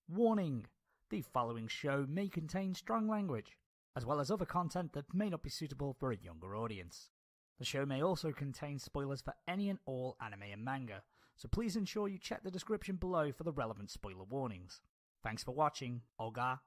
Warning! The following show may contain strong language, as well as other content that may not be suitable for a younger audience. The show may also contain spoilers for any and all anime and manga, so please ensure you check the description below for the relevant spoiler warnings. Thanks for watching, Olga.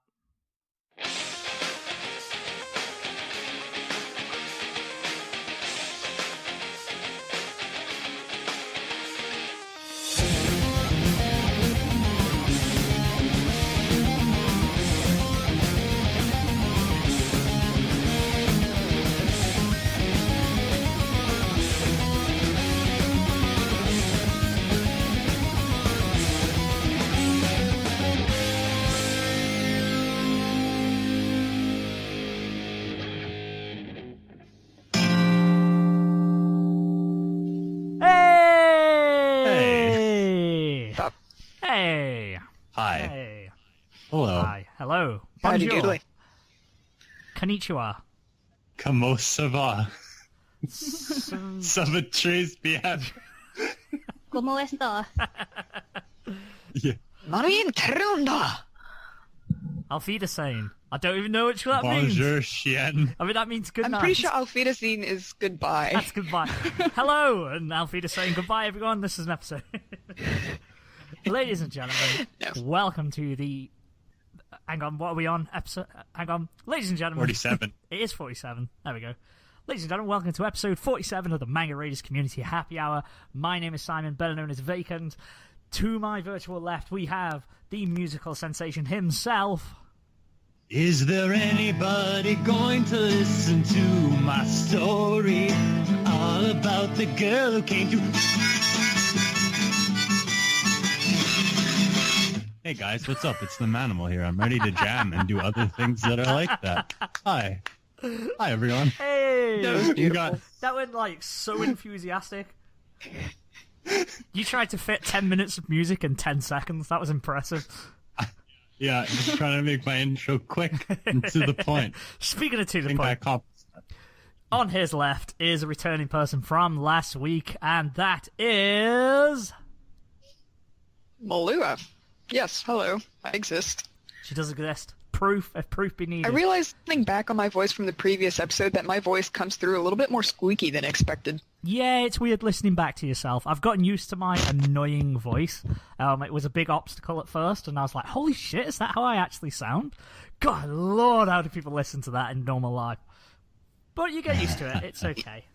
Hello. Bonjour. Konnichiwa. Comment ça va? Ça va très bien. ¿Cómo está? Yeah. Auf Wiedersehen. I don't even know which that means. Bonjour, chien. I mean, that means good night. I'm pretty sure Auf Wiedersehen is goodbye. That's goodbye. Hello, and Auf Wiedersehen. Goodbye, everyone. This is an episode. Ladies and gentlemen, welcome to the... Hang on, what are we on? Episode. Hang on. Ladies and gentlemen. 47. It is 47. There we go. Ladies and gentlemen, welcome to episode 47 of the Manga Raiders Community Happy Hour. My name is Simon, better known as Vacant. To my virtual left, we have the musical sensation himself. Is there anybody going to listen to my story? All about the girl who came to... Hey guys, what's up? It's the Manimal here. I'm ready to jam and do other things that are like that. Hi. Hi, everyone. Hey! That was beautiful. That went, so enthusiastic. You tried to fit 10 minutes of music in 10 seconds. That was impressive. Yeah, just trying to make my intro quick and to the point. Speaking of to the point, on his left is a returning person from last week, and that is... Mahlua. Yes, hello. I exist. She does exist. Proof, if proof be needed. I realized, looking back on my voice from the previous episode, that my voice comes through a little bit more squeaky than expected. Yeah, it's weird listening back to yourself. I've gotten used to my annoying voice. It was a big obstacle at first, and I was like, holy shit, is that how I actually sound? God, Lord, how do people listen to that in normal life? But you get used to it. It's okay.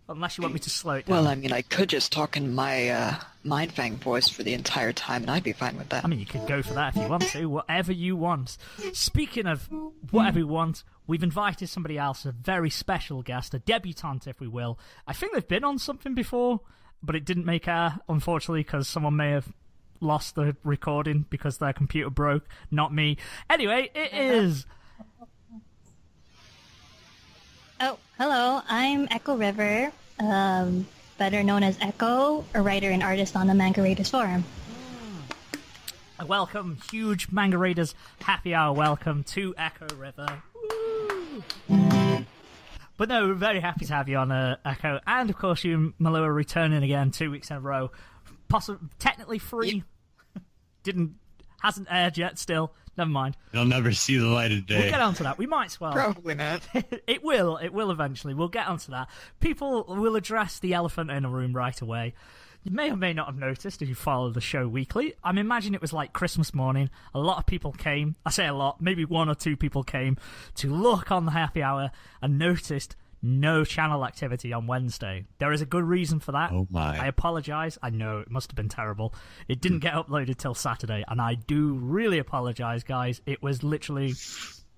Unless you want me to slow it down. Well, I mean, I could just talk in my Mindfang voice for the entire time, and I'd be fine with that. I mean, you could go for that if you want to. Whatever you want. Speaking of whatever you want, we've invited somebody else, a very special guest, a debutante, if we will. I think they've been on something before, but it didn't make air, unfortunately, because someone may have lost the recording because their computer broke. Not me. Anyway, it is... Oh, hello. I'm Echo River, better known as Echo, a writer and artist on the Manga Raiders forum. Welcome, huge Manga Raiders happy hour welcome to Echo River. Woo! But no, we're very happy to have you on, Echo. And, of course, you, Mahlua, returning again 2 weeks in a row. Technically free. Hasn't aired yet still. Never mind. They'll never see the light of day. We'll get onto that. We might as well. Probably not. It will eventually. We'll get onto that. People will address the elephant in the room right away. You may or may not have noticed if you follow the show weekly. I'm imagining it was like Christmas morning. A lot of people came. I say a lot. Maybe one or two people came to look on the happy hour and noticed no channel activity on Wednesday. There is a good reason for that. Oh my. I apologise. I know, it must have been terrible. It didn't get uploaded till Saturday, and I do really apologise, guys. It was literally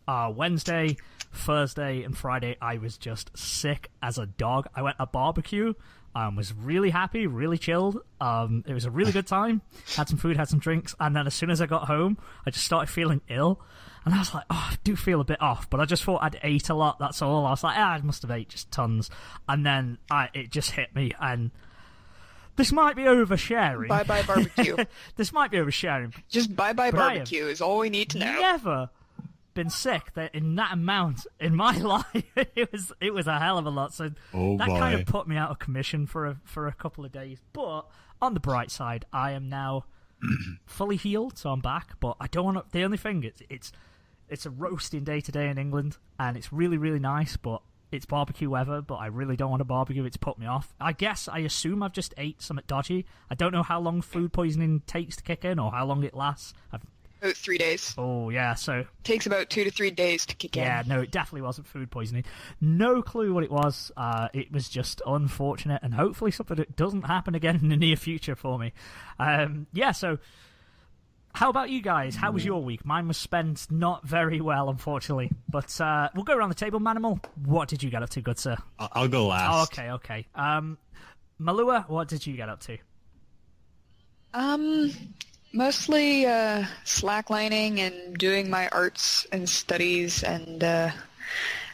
Wednesday, Thursday, and Friday. I was just sick as a dog. I went a barbecue. Was really happy, really chilled. It was a really good time. Had some food, had some drinks, and then as soon as I got home, I just started feeling ill. And I was like, oh, I do feel a bit off, but I just thought I'd ate a lot, that's all. I was like, I must have ate just tons. And then it just hit me, and this might be oversharing. Bye-bye barbecue. This might be oversharing. Just bye-bye barbecue is all we need to know. Never been sick in that amount in my life. It was a hell of a lot. So that kind of put me out of commission for a couple of days. But on the bright side, I am now fully healed, so I'm back. But I don't want to. The only thing it's a roasting day today in England, and it's really really nice. But it's barbecue weather. But I really don't want to barbecue. It's put me off. I assume I've just ate something dodgy. I don't know how long food poisoning takes to kick in or how long it lasts. About 3 days. Oh, yeah, so... Takes about 2 to 3 days to kick in. Yeah, no, it definitely wasn't food poisoning. No clue what it was. It was just unfortunate, and hopefully something that doesn't happen again in the near future for me. Yeah, so... How about you guys? How was your week? Mine was spent not very well, unfortunately. But we'll go around the table. Manimal, what did you get up to, good sir? I'll go last. Oh, okay. Mahlua, what did you get up to? Mostly slacklining and doing my arts and studies, and I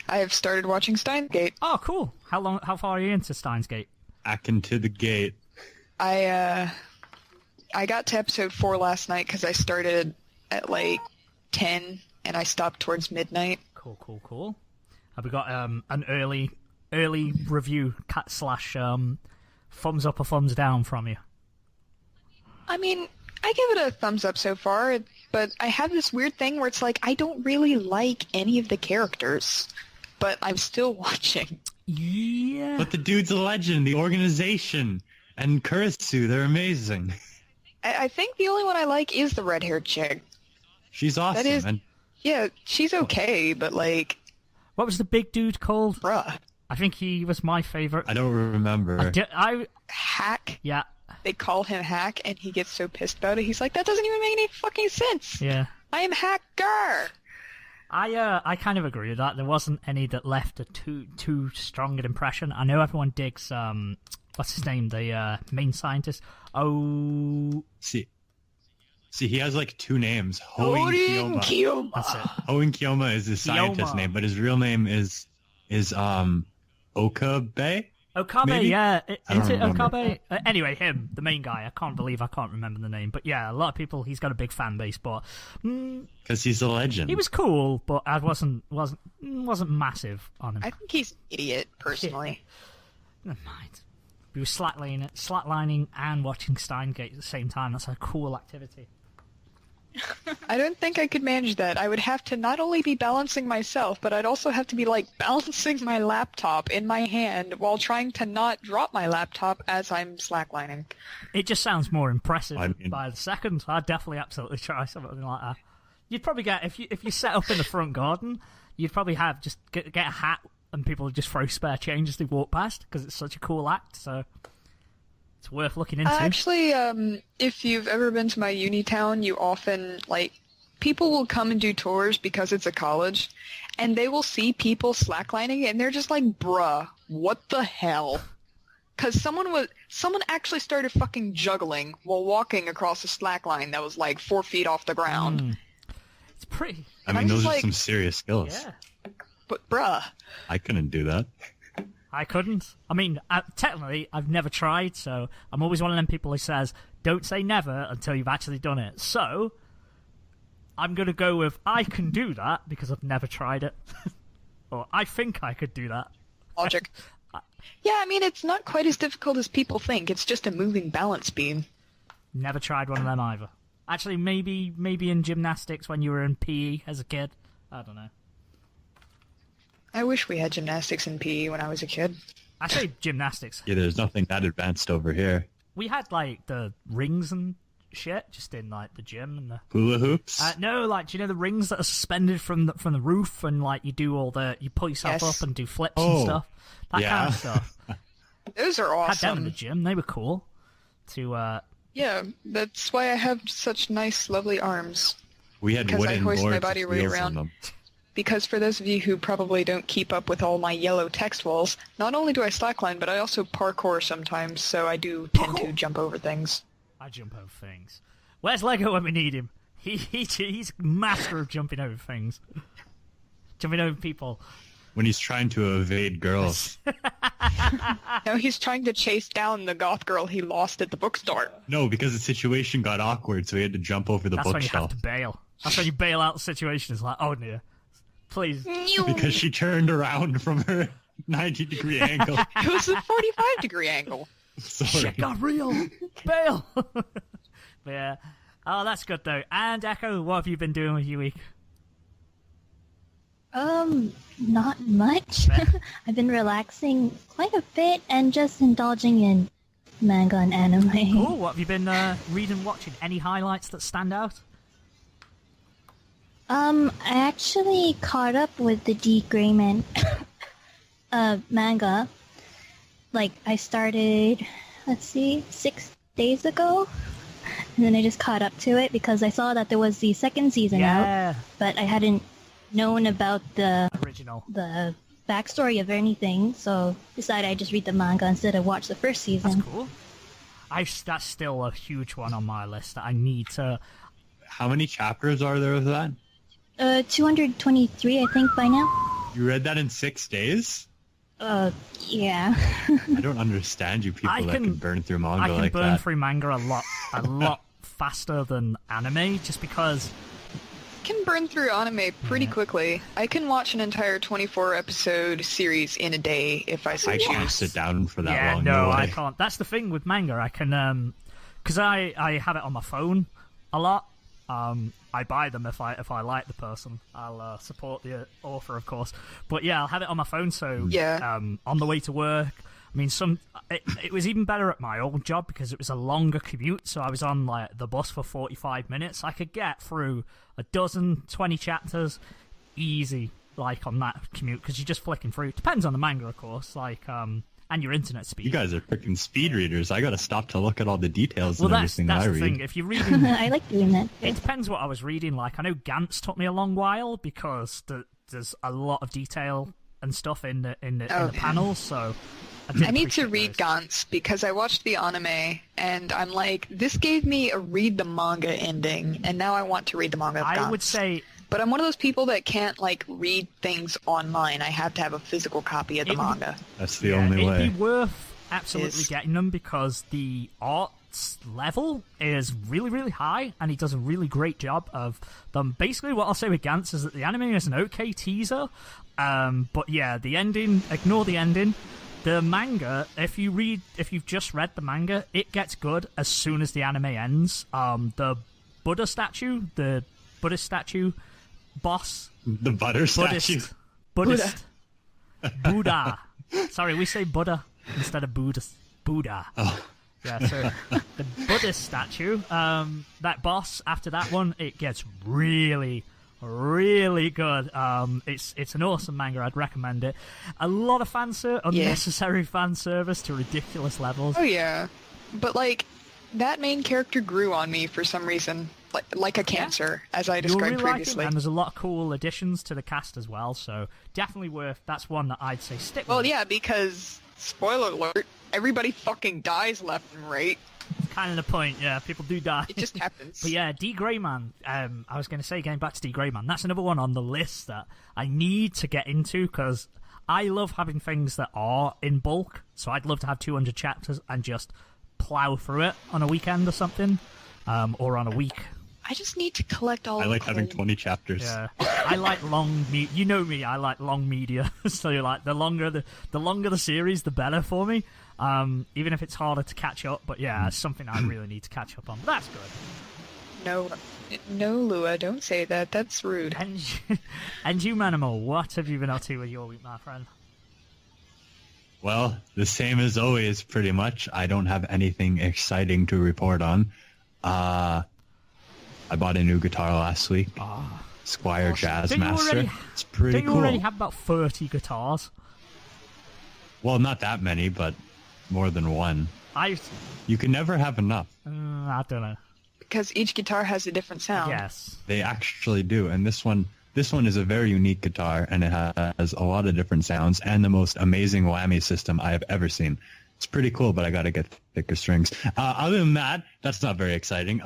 have started watching Steins Gate. Oh, cool. How far are you into Steins Gate? Back into the gate. I got to episode 4 last night because I started at like 10 and I stopped towards midnight. Cool. Have we got an early review / thumbs up or thumbs down from you? I mean, I give it a thumbs up so far, but I have this weird thing where it's like I don't really like any of the characters, but I'm still watching. Yeah. But the dude's a legend, the organization, and Kurisu, they're amazing. I think the only one I like is the red-haired chick. She's awesome. That is, yeah, she's okay, but like... What was the big dude called? Bruh. I think he was my favorite. I don't remember. Hack? Yeah. They call him Hack, and he gets so pissed about it. He's like, that doesn't even make any fucking sense. Yeah. I am Hacker. I kind of agree with that. There wasn't any that left a too strong an impression. I know everyone digs what's his name, the main scientist. Oh, see, he has like 2 names. Hoin Kiyoma. That's it. Hoin Kiyoma is his scientist name, but his real name is Okabe. Okabe, maybe? yeah. Is it remember. Okabe? Anyway, him, the main guy. I can't believe I can't remember the name. But yeah, a lot of people, he's got a big fan base. But because he's a legend. He was cool, but I wasn't massive on him. I think he's an idiot, personally. Never mind. We were slacklining and watching Steins Gate at the same time. That's a cool activity. I don't think I could manage that. I would have to not only be balancing myself, but I'd also have to be like balancing my laptop in my hand while trying to not drop my laptop as I'm slacklining. It just sounds more impressive by the second. I'd definitely absolutely try something like that. You'd probably get, if you set up in the front garden, you'd probably have just get a hat and people would just throw spare change as they walk past because it's such a cool act. So it's worth looking into. Actually, if you've ever been to my uni town, you often, like, people will come and do tours because it's a college, and they will see people slacklining, and they're just like, bruh, what the hell? Because someone actually started fucking juggling while walking across a slackline that was like 4 feet off the ground. It's pretty... I mean, those are some serious skills. Yeah. But bruh. I couldn't do that. I couldn't. I mean, technically, I've never tried, so I'm always one of them people who says, don't say never until you've actually done it. So, I'm going to go with, I can do that because I've never tried it. Or, I think I could do that. Logic. Yeah, I mean, it's not quite as difficult as people think. It's just a moving balance beam. Never tried one of them either. Actually, maybe in gymnastics when you were in PE as a kid. I don't know. I wish we had gymnastics in PE when I was a kid. I say gymnastics. Yeah, there's nothing that advanced over here. We had, like, the rings and shit just in, like, the gym and the... Hula hoops? No, like, do you know the rings that are suspended from the roof and, like, you do all the... You pull yourself up and do flips and stuff? That kind of stuff. Those are awesome. Had them in the gym. They were cool. Yeah, that's why I have such nice, lovely arms. We had wooden boards my body with wheels around. on them. Because for those of you who probably don't keep up with all my yellow text walls, not only do I slackline, but I also parkour sometimes, so I do tend to jump over things. I jump over things. Where's Lego when we need him? He's master of jumping over things. Jumping over people. When he's trying to evade girls. No, he's trying to chase down the goth girl he lost at the bookstore. No, because the situation got awkward, so he had to jump over the bookshelf. That's when you have to bail. That's when you bail out the situation. It's like, oh, dear. Please. Because she turned around from her 90-degree angle. It was a 45-degree angle. Sorry. Shit got real. Bail. Yeah. Oh, that's good though. And Echo, what have you been doing with your week? Not much. I've been relaxing quite a bit and just indulging in manga and anime. Cool. What have you been reading, watching? Any highlights that stand out? I actually caught up with the D. Grayman manga. Like, I started, 6 days ago. And then I just caught up to it because I saw that there was the second season out. But I hadn't known about the backstory of anything, so decided I'd just read the manga instead of watch the first season. That's cool. That's still a huge one on my list that I need to... How many chapters are there of that? 223, I think, by now. You read that in 6 days? Yeah. I don't understand you people that can burn through manga like that. I can burn through manga a lot faster than anime, just because... Can burn through anime pretty quickly. I can watch an entire 24-episode series in a day if I so choose. I can't sit down for that long. No, I can't. That's the thing with manga. I can, because I have it on my phone a lot. I buy them if I like the person. I'll support the author, of course. But yeah, I'll have it on my phone. So on the way to work. I mean, it was even better at my old job because it was a longer commute. So I was on like the bus for 45 minutes. I could get through 20 chapters easy, like on that commute, because you're just flicking through. It depends on the manga, of course, like and your internet speed. You guys are freaking speed readers. I gotta stop to look at all the details and everything that I read. That's the thing. If you're reading, I like doing that. It depends what I was reading. Like, I know Gantz took me a long while because there's a lot of detail and stuff in the panels. So I need to read Gantz because I watched the anime and I'm like, this gave me a read the manga ending, and now I want to read the manga of Gantz. I would say, but I'm one of those people that can't like read things online. I have to have a physical copy of the manga. That's the only way. It'd be worth absolutely getting them because the arts level is really, really high, and he does a really great job of them. Basically, what I'll say with Gantz is that the anime is an okay teaser, but yeah, the ending, ignore the ending. The manga, if you've just read the manga, it gets good as soon as the anime ends. The Buddhist statue boss. The butter statue. Buddhist. Buddha. Sorry, we say Buddha instead of Buddhist. Buddha. Oh. Yeah, so the Buddhist statue, that boss, after that one, it gets really, really good. It's an awesome manga. I'd recommend it. A lot of unnecessary fan service to ridiculous levels. Oh yeah, but like that main character grew on me for some reason, like a cancer, as I described previously. And there's a lot of cool additions to the cast as well. So definitely worth. That's one that I'd say stick with. Well, yeah, because spoiler alert, everybody fucking dies left and right. Kind of the point, yeah. People do die. It just happens. But yeah, D. Grayman. I was going to say, going back to D. Grayman, that's another one on the list that I need to get into because I love having things that are in bulk. So I'd love to have 200 chapters and just plow through it on a weekend or something, or on a week. I just need to collect all. I like having 20 chapters. Yeah, I like long. You know me. I like long media. So you're like the longer the series, the better for me. Even if it's harder to catch up, but yeah, it's something I really need to catch up on. But that's good. No, Lua, don't say that. That's rude. And you, Manimal, what have you been up to with your week, my friend? Well, the same as always, pretty much. I don't have anything exciting to report on. I bought a new guitar last week. Squire Jazzmaster. It's pretty cool. Don't you already have about 30 guitars? Well, not that many, but more than one. You can never have enough. I don't know. Because each guitar has a different sound. Yes. They actually do, and this one is a very unique guitar, and it has a lot of different sounds and the most amazing whammy system I have ever seen. It's pretty cool, but I gotta get thicker strings. Other than that, that's not very exciting.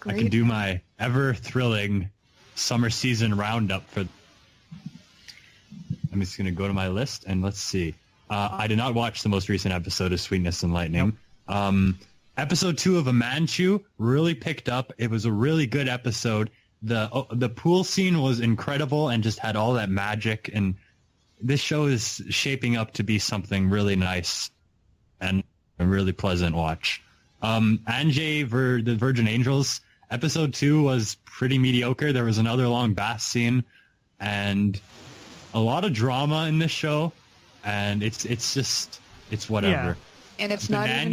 I can do my ever-thrilling summer season roundup for... I'm just going to go to my list, and let's see. I did not watch the most recent episode of Sweetness and Lightning. Nope. Episode 2 of A Manchu really picked up. It was a really good episode. The pool scene was incredible and just had all that magic, and this show is shaping up to be something really nice and a really pleasant watch. Anjay the Virgin Angels, episode 2 was pretty mediocre. There was another long bath scene, and a lot of drama in this show, and it's whatever. Yeah. And it's not even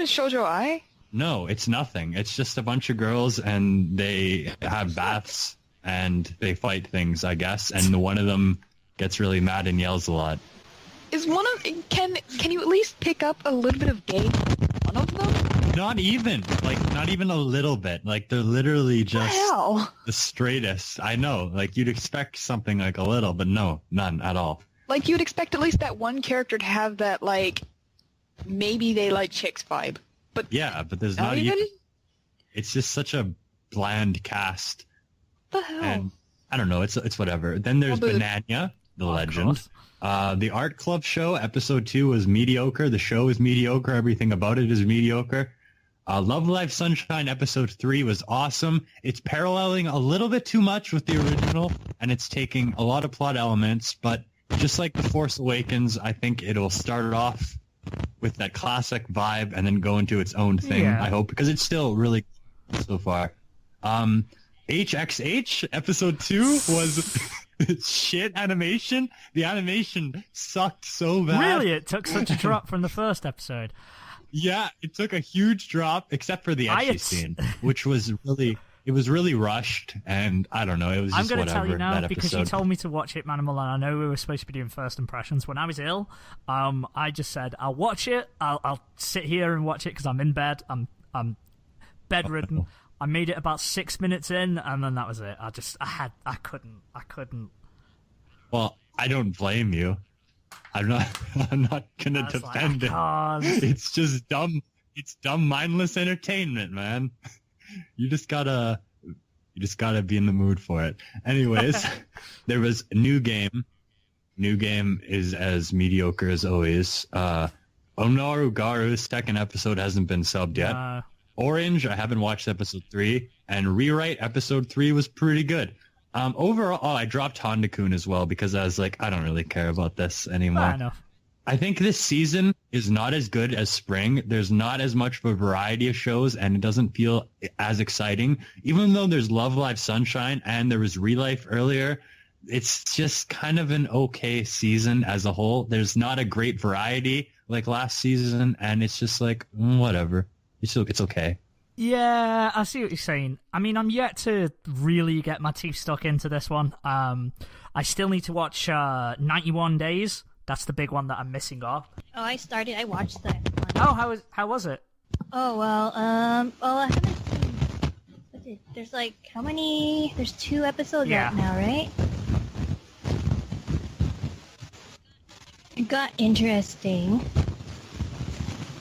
shoujo ai? No, it's nothing. It's just a bunch of girls, and they have baths, and they fight things, I guess, and one of them gets really mad and yells a lot. Is one of can you at least pick up a little bit of gay in one of them? Not even a little bit. Like, they're literally just the straightest. I know. Like, you'd expect something like a little, but no, none at all. Like, you'd expect at least that one character to have that, like, maybe they like chicks vibe. But yeah, but there's not even. It's just such a bland cast. What the hell? And I don't know. It's whatever. Then there's Bananya, the legend. The Art Club show, episode 2 was mediocre. The show is mediocre. Everything about it is mediocre. Love Live Sunshine, episode 3 was awesome. It's paralleling a little bit too much with the original, and it's taking a lot of plot elements, but just like The Force Awakens, I think it'll start off with that classic vibe and then go into its own thing, I hope, because it's still really good so far. HXH, episode 2 was shit animation. The animation sucked so bad. Really? It took such a drop from the first episode? Yeah, it took a huge drop, except for the ecchi scene, which was really rushed, and I don't know, it was just whatever. I'm going to tell you now, because you told me to watch it, Manimal, and I know we were supposed to be doing first impressions. When I was ill, I just said, I'll watch it, I'll sit here and watch it, because I'm in bed, I'm bedridden. I made it about 6 minutes in, and then that was it. I couldn't. Well, I don't blame you. I'm not gonna defend it. It's just dumb. It's dumb, mindless entertainment, man. You just gotta be in the mood for it. Anyways, there was New Game. New Game is as mediocre as always. Onaru Garu's second episode hasn't been subbed yet. Orange, I haven't watched episode 3, and Rewrite episode 3 was pretty good. Overall, I dropped Honda-kun as well because I was like, I don't really care about this anymore. Fair enough. I think this season is not as good as spring. There's not as much of a variety of shows, and it doesn't feel as exciting. Even though there's Love Live Sunshine and there was Relife earlier, it's just kind of an okay season as a whole. There's not a great variety like last season, and it's just like, whatever. It's okay. Yeah, I see what you're saying. I mean, I'm yet to really get my teeth stuck into this one. I still need to watch 91 Days. That's the big one that I'm missing off. Oh, I watched that one. Oh, how was it? Oh, well, I haven't seen... There's like, how many... There's 2 episodes out now, right? It got interesting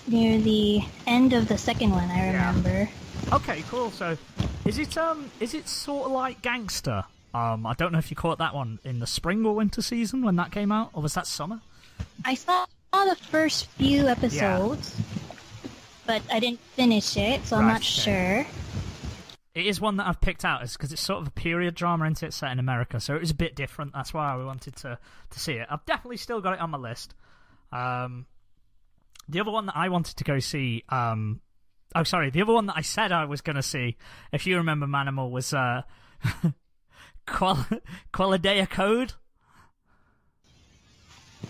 near the end of the second one, I remember. Okay, cool. So, is it sort of like Gangster? I don't know if you caught that one in the spring or winter season when that came out, or was that summer? I saw the first few episodes, but I didn't finish it, so I'm not sure. It is one that I've picked out, because it's sort of a period drama, isn't it, set in America, so it was a bit different. That's why I wanted to see it. I've definitely still got it on my list. The other one that I wanted to go see, the other one that I said I was going to see, if you remember Manimal, was Qualidea Code.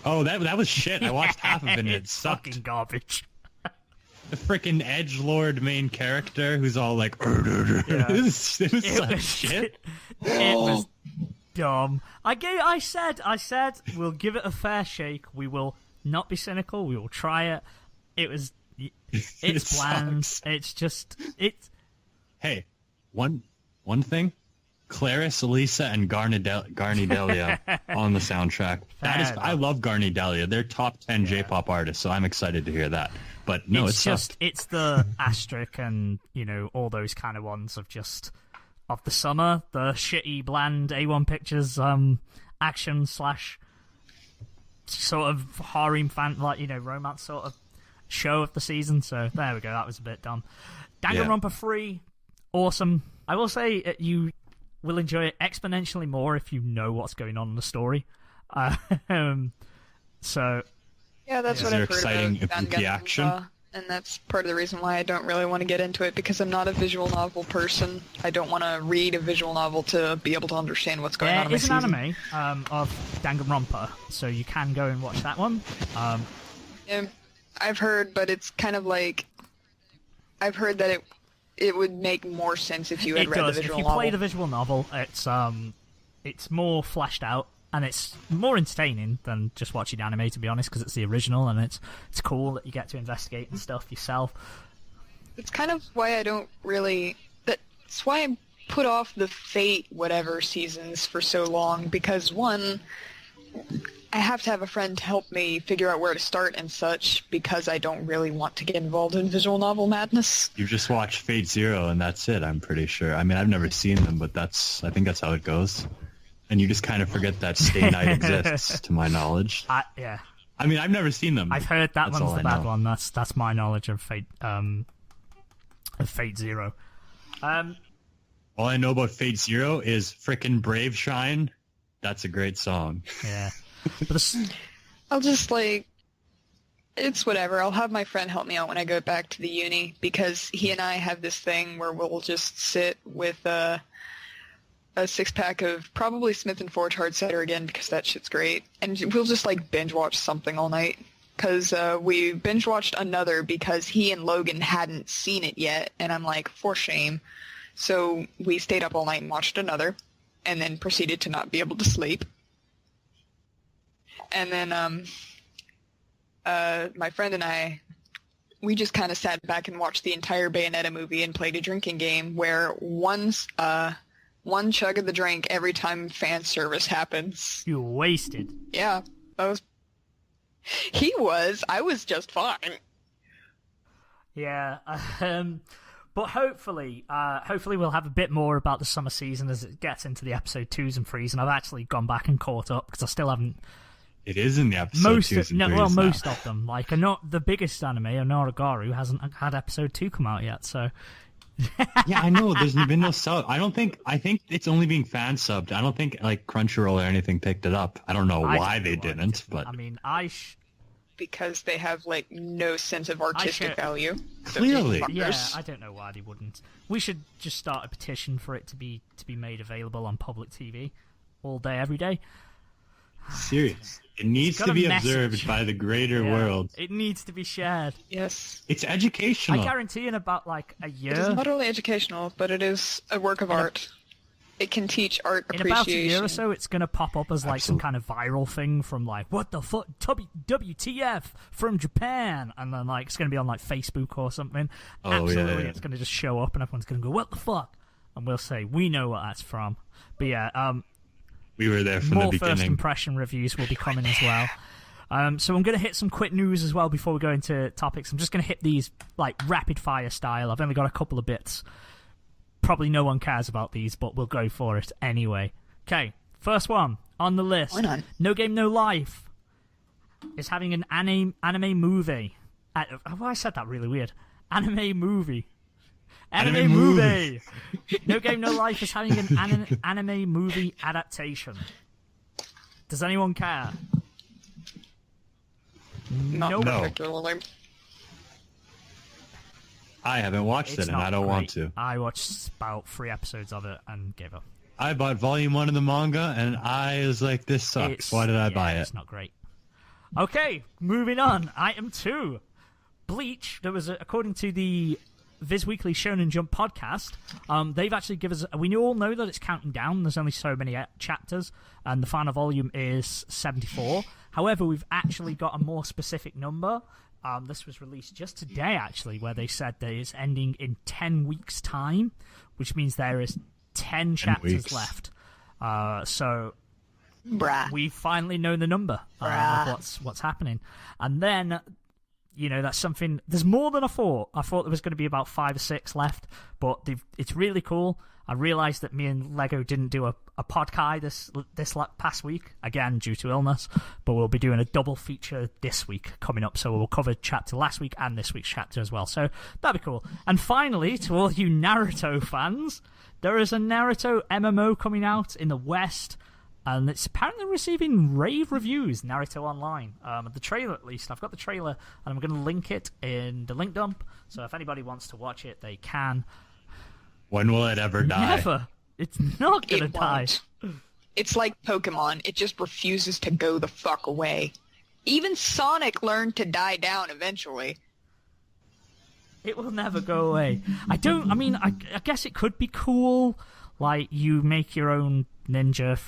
Oh, that was shit. I watched half of it and it sucked. Fucking garbage. The freaking edgelord main character who's all like, it was such shit. It was dumb. I said we'll give it a fair shake. We will not be cynical. We will try it. It's bland. Sucks. It's just Hey, one thing. Clarice, Elisa, and Garnidelia on the soundtrack. I love Garnidelia. They're top 10 J-pop artists, so I'm excited to hear that. But no, it's the asterisk and all those kind of ones of the summer, the shitty bland A1 Pictures action / sort of harem fan romance sort of show of the season. So there we go. That was a bit dumb. Danganronpa 3, awesome. I will say you will enjoy it exponentially more if you know what's going on in the story. So yeah, that's what I've heard exciting about the action. And that's part of the reason why I don't really want to get into it, because I'm not a visual novel person. I don't want to read a visual novel to be able to understand what's going on in my season. There is an anime of Danganronpa, so you can go and watch that one. Yeah, I've heard, but it's kind of like... I've heard that it would make more sense if you had read the visual novel. If you play the visual novel, it's more fleshed out, and it's more entertaining than just watching anime, to be honest, because it's the original, and it's cool that you get to investigate and stuff yourself. It's kind of why I don't really... That's why I put off the Fate whatever seasons for so long, because one, I have to have a friend to help me figure out where to start and such, because I don't really want to get involved in visual novel madness. You just watch Fate Zero and that's it, I'm pretty sure. I mean, I've never seen them, but I think that's how it goes. And you just kind of forget that Stay Night exists, to my knowledge. Yeah. I mean, I've never seen them. I've heard that one's the bad one. That's my knowledge of Fate Zero. All I know about Fate Zero is frickin' Brave Shine. That's a great song. Yeah. But I'll just, it's whatever. I'll have my friend help me out when I go back to the uni, because he and I have this thing where we'll just sit with a six-pack of probably Smith & Forge Hard Cider again, because that shit's great. And we'll just, binge-watch something all night. Because we binge-watched another because he and Logan hadn't seen it yet, and I'm like, for shame. So we stayed up all night and watched another, and then proceeded to not be able to sleep. And then my friend and I, we just kind of sat back and watched the entire Bayonetta movie and played a drinking game where one chug of the drink every time fan service happens. You wasted. Yeah. I was just fine. Yeah. But hopefully we'll have a bit more about the summer season as it gets into the episode 2s and 3s, and I've actually gone back and caught up because I still haven't. It is in the episode 2s and 3s most of them. Not the biggest anime, Onorogaru, hasn't had episode 2 come out yet, so. Yeah, I know. There's been no sub. I think it's only being fan subbed. I don't think Crunchyroll or anything picked it up. I don't know why they didn't, but I mean, because they have no sense of artistic value. Clearly, yeah. I don't know why they wouldn't. We should just start a petition for it to be made available on public TV all day, every day. Serious. It needs to be observed by the greater world. It needs to be shared. Yes. It's educational. I guarantee in about a year. It is not only educational, but it is a work of art. It can teach art appreciation. In about a year or so, it's going to pop up as some kind of viral thing from what the fuck, WTF from Japan, and then it's going to be on Facebook or something. Oh, absolutely, yeah. It's going to just show up, and everyone's going to go, what the fuck? And we'll say, we know what that's from. But yeah, we were there from the beginning. More first impression reviews will be coming as well. So I'm going to hit some quick news as well before we go into topics. I'm just going to hit these rapid fire style. I've only got a couple of bits. Probably no one cares about these, but we'll go for it anyway. Okay, first one on the list. Why not? No Game No Life is having an anime movie. I said that really weird. Anime movie. Anime movie. No Game No Life is having an anime movie adaptation. Does anyone care? Not particularly. I haven't watched it, and I don't want to. I watched about 3 episodes of it and gave up. I bought volume 1 of the manga, and I was like, this sucks. Why did I buy it? It's not great. Okay, moving on. Item 2. Bleach. There was, according to the Viz Weekly Shonen Jump podcast, they've actually given us... We all know that it's counting down. There's only so many chapters, and the final volume is 74. However, we've actually got a more specific number. This was released just today, actually, where they said that it's ending in 10 weeks' time, which means there is 10 chapters left. So we finally know the number of what's happening. And then, that's something... There's more than I thought. I thought there was going to be about 5 or 6 left, but it's really cool. I realised that me and Lego didn't do a podcast this past week, again, due to illness, but we'll be doing a double feature this week coming up, so we'll cover chapter last week and this week's chapter as well, so that'd be cool. And finally, to all you Naruto fans, there is a Naruto MMO coming out in the West and it's apparently receiving rave reviews, Naruto Online. The trailer, at least. I've got the trailer, and I'm going to link it in the link dump, so if anybody wants to watch it, they can. When will it ever die? Never. It's not going to die. It's like Pokemon. It just refuses to go the fuck away. Even Sonic learned to die down eventually. It will never go away. I guess it could be cool. Like, you make your own ninja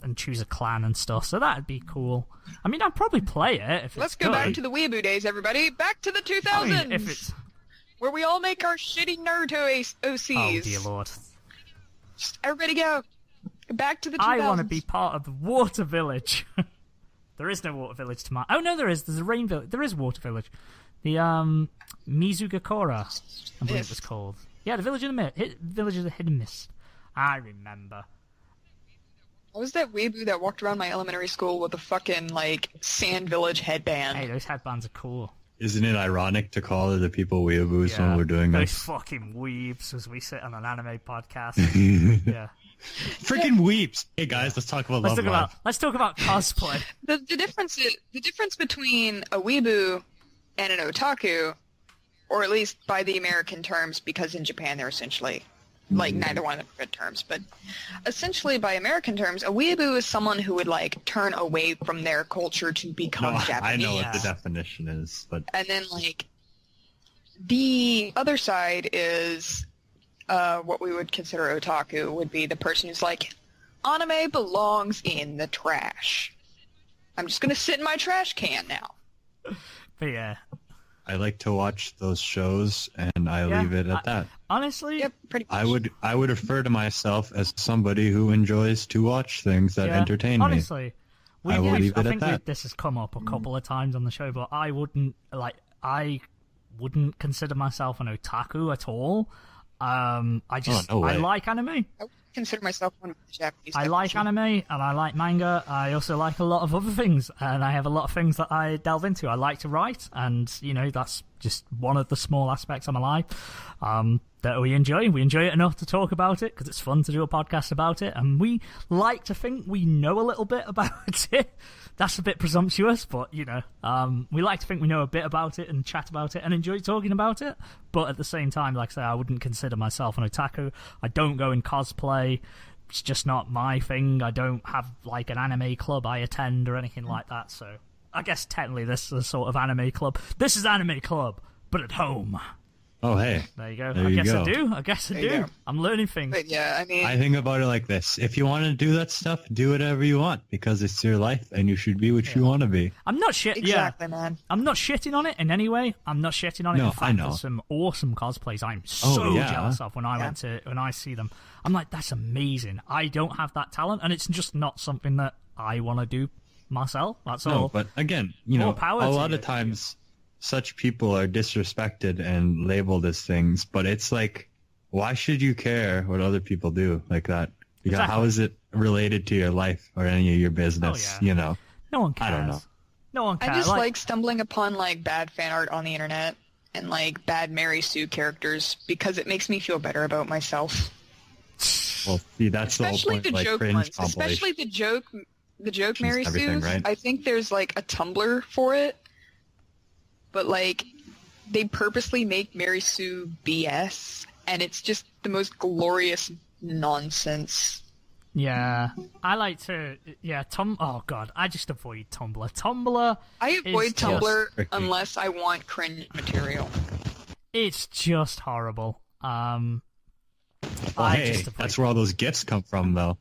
and choose a clan and stuff, so that'd be cool. I mean, I'd probably play it if Let's it's go good. back to the weeaboo days, everybody. Back to the 2000s! I mean, if it's... Where we all make our shitty Naruto OCs. Oh, dear lord. Just everybody go. Back to the 2000s. I want to be part of the Water Village. There is no Water Village to my... Oh, no, there is. There's a Rain Village. There is a Water Village. The, Mizugakura, I believe it was called. Yeah, the Village of the Hidden Mist. I remember. What was that weeaboo that walked around my elementary school with a fucking, like, Sand Village headband? Hey, those headbands are cool. Isn't it ironic to call other people weeaboos when we're doing those this? fucking weebs as we sit on an anime podcast. Yeah. Freaking weeps! Hey guys, let's talk about love life. Let's talk about cosplay. The difference between a weeaboo and an otaku, or at least by the American terms, because in Japan they're essentially, like, neither one of them are good terms, but essentially by American terms, a weeaboo is someone who would, like, turn away from their culture to become Japanese. I know what the definition is, but... And then, like, the other side is what we would consider otaku, would be the person who's like, anime belongs in the trash. I'm just going to sit in my trash can now. But yeah. I like to watch those shows, and I leave it at that. Honestly, yep, pretty much. I would refer to myself as somebody who enjoys to watch things that entertain me. Honestly, I will leave it at that. This has come up a couple of times on the show, but I wouldn't consider myself an otaku at all. I like anime. I would consider myself one of the Japanese. I like anime, and I like manga. I also like a lot of other things, and I have a lot of things that I delve into. I like to write, and, that's just one of the small aspects of my life that we enjoy. We enjoy it enough to talk about it, because it's fun to do a podcast about it, and we like to think we know a little bit about it. That's a bit presumptuous, but, we like to think we know a bit about it and chat about it and enjoy talking about it. But at the same time, like I say, I wouldn't consider myself an otaku. I don't go in cosplay. It's just not my thing. I don't have, like, an anime club I attend or anything like that. So I guess technically this is a sort of anime club. This is anime club, but at home. Oh, hey. There you go. I guess I do. I'm learning things. But yeah, I mean... I think about it like this. If you want to do that stuff, do whatever you want, because it's your life, and you should be what you want to be. I'm not shitting... Exactly, man. I'm not shitting on it in any way. I'm not shitting on it. No, in fact, I know. There's some awesome cosplays I'm so jealous of when I see them. I'm like, that's amazing. I don't have that talent, and it's just not something that I want to do myself. That's all. No, but again, a lot of times... such people are disrespected and labeled as things, but it's like, why should you care what other people do like that? Because how is it related to your life or any of your business? No one cares. I don't know. No one cares. I just like stumbling upon, like, bad fan art on the internet and, like, bad Mary Sue characters because it makes me feel better about myself. Well, see, that's especially the whole point, joke ones, especially the joke Mary Sue's. Right? I think there's, like, a Tumblr for it. But, like, they purposely make Mary Sue BS, and it's just the most glorious nonsense. Yeah, I like to... Yeah, oh, God, I just avoid Tumblr. Tumblr I avoid Tumblr tricky. unless I want cringe material. It's just horrible. That's where all those GIFs come from, though.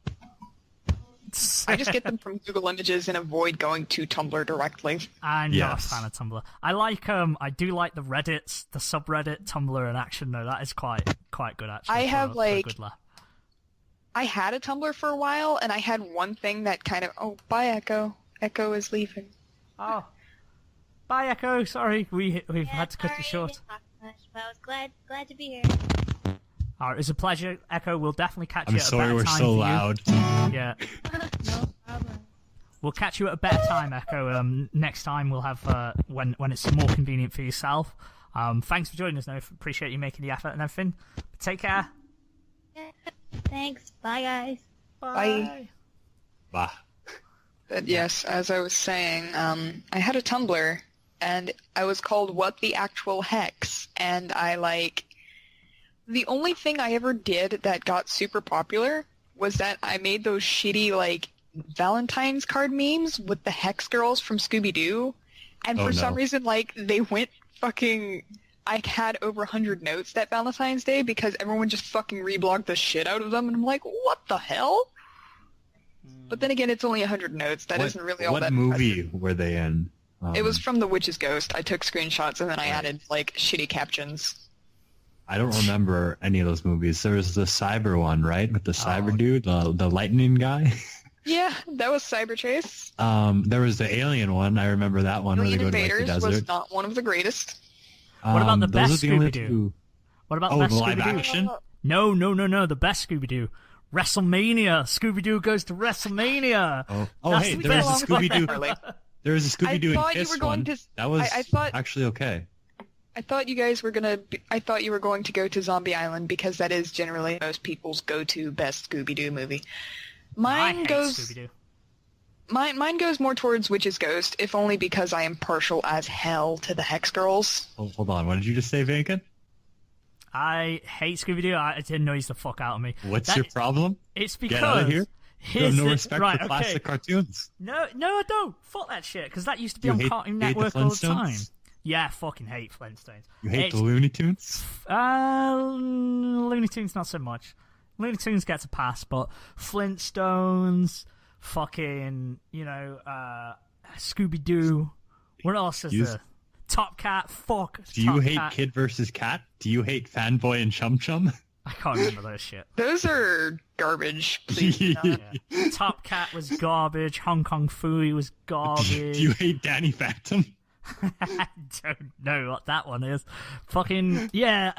I just get them from Google Images and avoid going to Tumblr directly. I'm not a fan of Tumblr. I do like the Reddits, the subreddit, Tumblr, and Action. No, that is quite good, actually. I have, like... good laugh. I had a Tumblr for a while, and I had one thing that kind of... Oh, bye, Echo. Echo is leaving. Oh. Bye, Echo. Sorry, we've had to cut you short. But I was glad to be here. All right, it was a pleasure, Echo. We'll definitely catch you I'm at a sorry better we're time so for loud. You. Yeah. No problem. We'll catch you at a better time, Echo. Next time we'll have when it's more convenient for yourself. Thanks for joining us, though. Appreciate you making the effort and everything. Take care. Thanks. Bye, guys. Bye. Bah. But yes, as I was saying, I had a Tumblr, and I was called What the Actual Hex, and the only thing I ever did that got super popular was that I made those shitty, Valentine's card memes with the Hex girls from Scooby-Doo, and for some reason, they went fucking... I had over 100 notes that Valentine's Day because everyone just fucking reblogged the shit out of them, and I'm like, what the hell? But then again, it's only 100 notes. That isn't really all that What movie impressive. were they in? It was from The Witch's Ghost. I took screenshots and then I added, shitty captions. I don't remember any of those movies. There was the cyber one, right? With the cyber dude, the lightning guy. Yeah, that was Cyber Chase. There was the alien one. I remember that one Alien where they go Invaders to the desert. was not one of the greatest. What about the best those are the only Scooby-Doo? two. What about the best the live Scooby-Doo? action? No, the best Scooby-Doo. WrestleMania. Scooby-Doo goes to WrestleMania. Hey, there was a Scooby-Doo. There was a Scooby-Doo I thought in you Kiss were going one. to- That was I thought- actually okay. I thought you were going to go to Zombie Island because that is generally most people's go-to best Scooby-Doo movie. I hate Scooby-Doo. Mine goes more towards Witch's Ghost, if only because I am partial as hell to the Hex Girls. Oh, hold on. What did you just say, Vacant? I hate Scooby-Doo. It annoys the fuck out of me. What's your problem? It's because... Get out of here. You have no respect right, for classic cartoons. No, I don't. Fuck that shit, because that used to be You on hate- Cartoon you hate the Network all the time. Flintstones? Yeah, I fucking hate Flintstones. You hate the Looney Tunes? Looney Tunes not so much. Looney Tunes gets a pass, but Flintstones, fucking, Scooby-Doo. What else is there? Top Cat, fuck. Do you Top hate Cat. Kid vs. Cat? Do you hate Fanboy and Chum Chum? I can't remember those shit. Those are garbage. Please do not. Yeah. Top Cat was garbage. Hong Kong Phooey was garbage. Do you hate Danny Phantom? I don't know what that one is. Fucking yeah,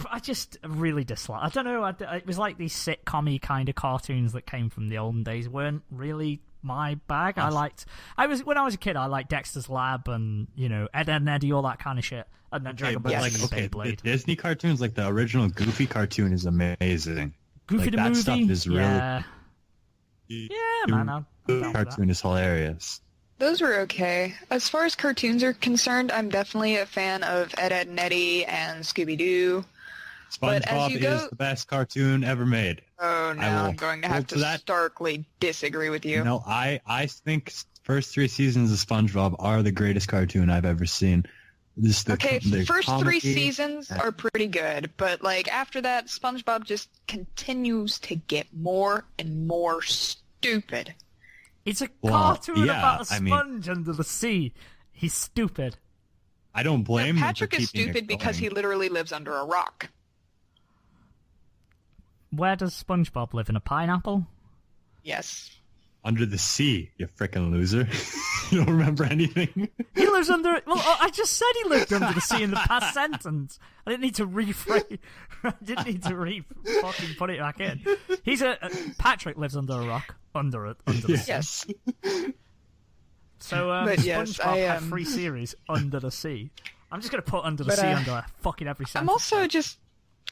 I just really dislike. I don't know. It was like these sitcom-y kind of cartoons that came from the olden days weren't really my bag. When I was a kid, I liked Dexter's Lab and Ed, Edd and Eddy, all that kind of shit, and then Dragon Ball Z, the Beyblade. Disney cartoons, like the original Goofy cartoon, is amazing. Goofy the that movie, stuff is really. Yeah, man, I'm down with cartoon is hilarious. Those were okay. As far as cartoons are concerned, I'm definitely a fan of Ed, Edd and Eddy and Scooby-Doo. But as SpongeBob you go- is the best cartoon ever made. Oh no, I'm going to have to starkly disagree with you. No, I think first 3 seasons of SpongeBob are the greatest cartoon I've ever seen. The first 3 comedy, seasons are pretty good, but after that, SpongeBob just continues to get more and more stupid. It's a cartoon yeah, about a sponge under the sea. He's stupid. I don't blame him. Patrick is stupid because he literally lives under a rock. Where does SpongeBob live? In a pineapple? Yes. Under the sea, you frickin' loser. You don't remember anything? He lives under... Well, I just said he lived under the sea in the past sentence. I didn't need to rephrase... I didn't need to fucking put it back in. Patrick lives under a rock. Under the sea. Yes. So, but yes, SpongeBob had 3 series, Under the Sea. I'm just going to put Under the Sea under fucking every sentence. I'm also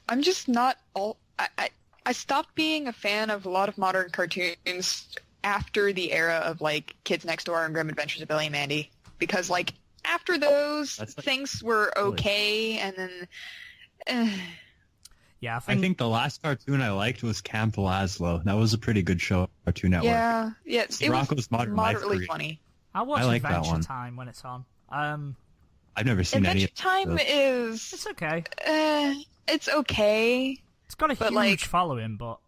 I'm just not all... I stopped being a fan of a lot of modern cartoons after the era of Kids Next Door and Grim Adventures of Billy and Mandy, because after those things were okay, and then yeah, I think the last cartoon I liked was Camp Lazlo. That was a pretty good show, Cartoon Network. Yeah, it Rocco's was moderately funny. I watch like that Adventure one. Time when it's on. I've never seen any Adventure of Time those. It's okay. It's okay. It's got a But, huge following, but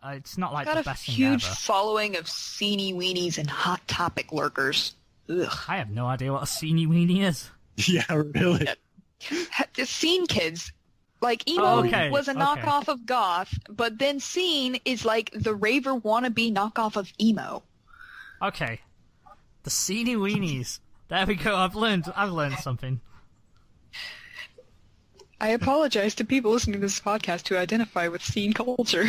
it's not the Got a best thing huge ever. following of Seenie Weenies and Hot Topic lurkers. Ugh. I have no idea what a Seenie Weenie is. Yeah, really. Scene kids. Emo was a knockoff of goth, but then Scene is the raver wannabe knockoff of emo. Okay. The Seenie Weenies. There we go. I've learned something. I apologize to people listening to this podcast who identify with scene culture.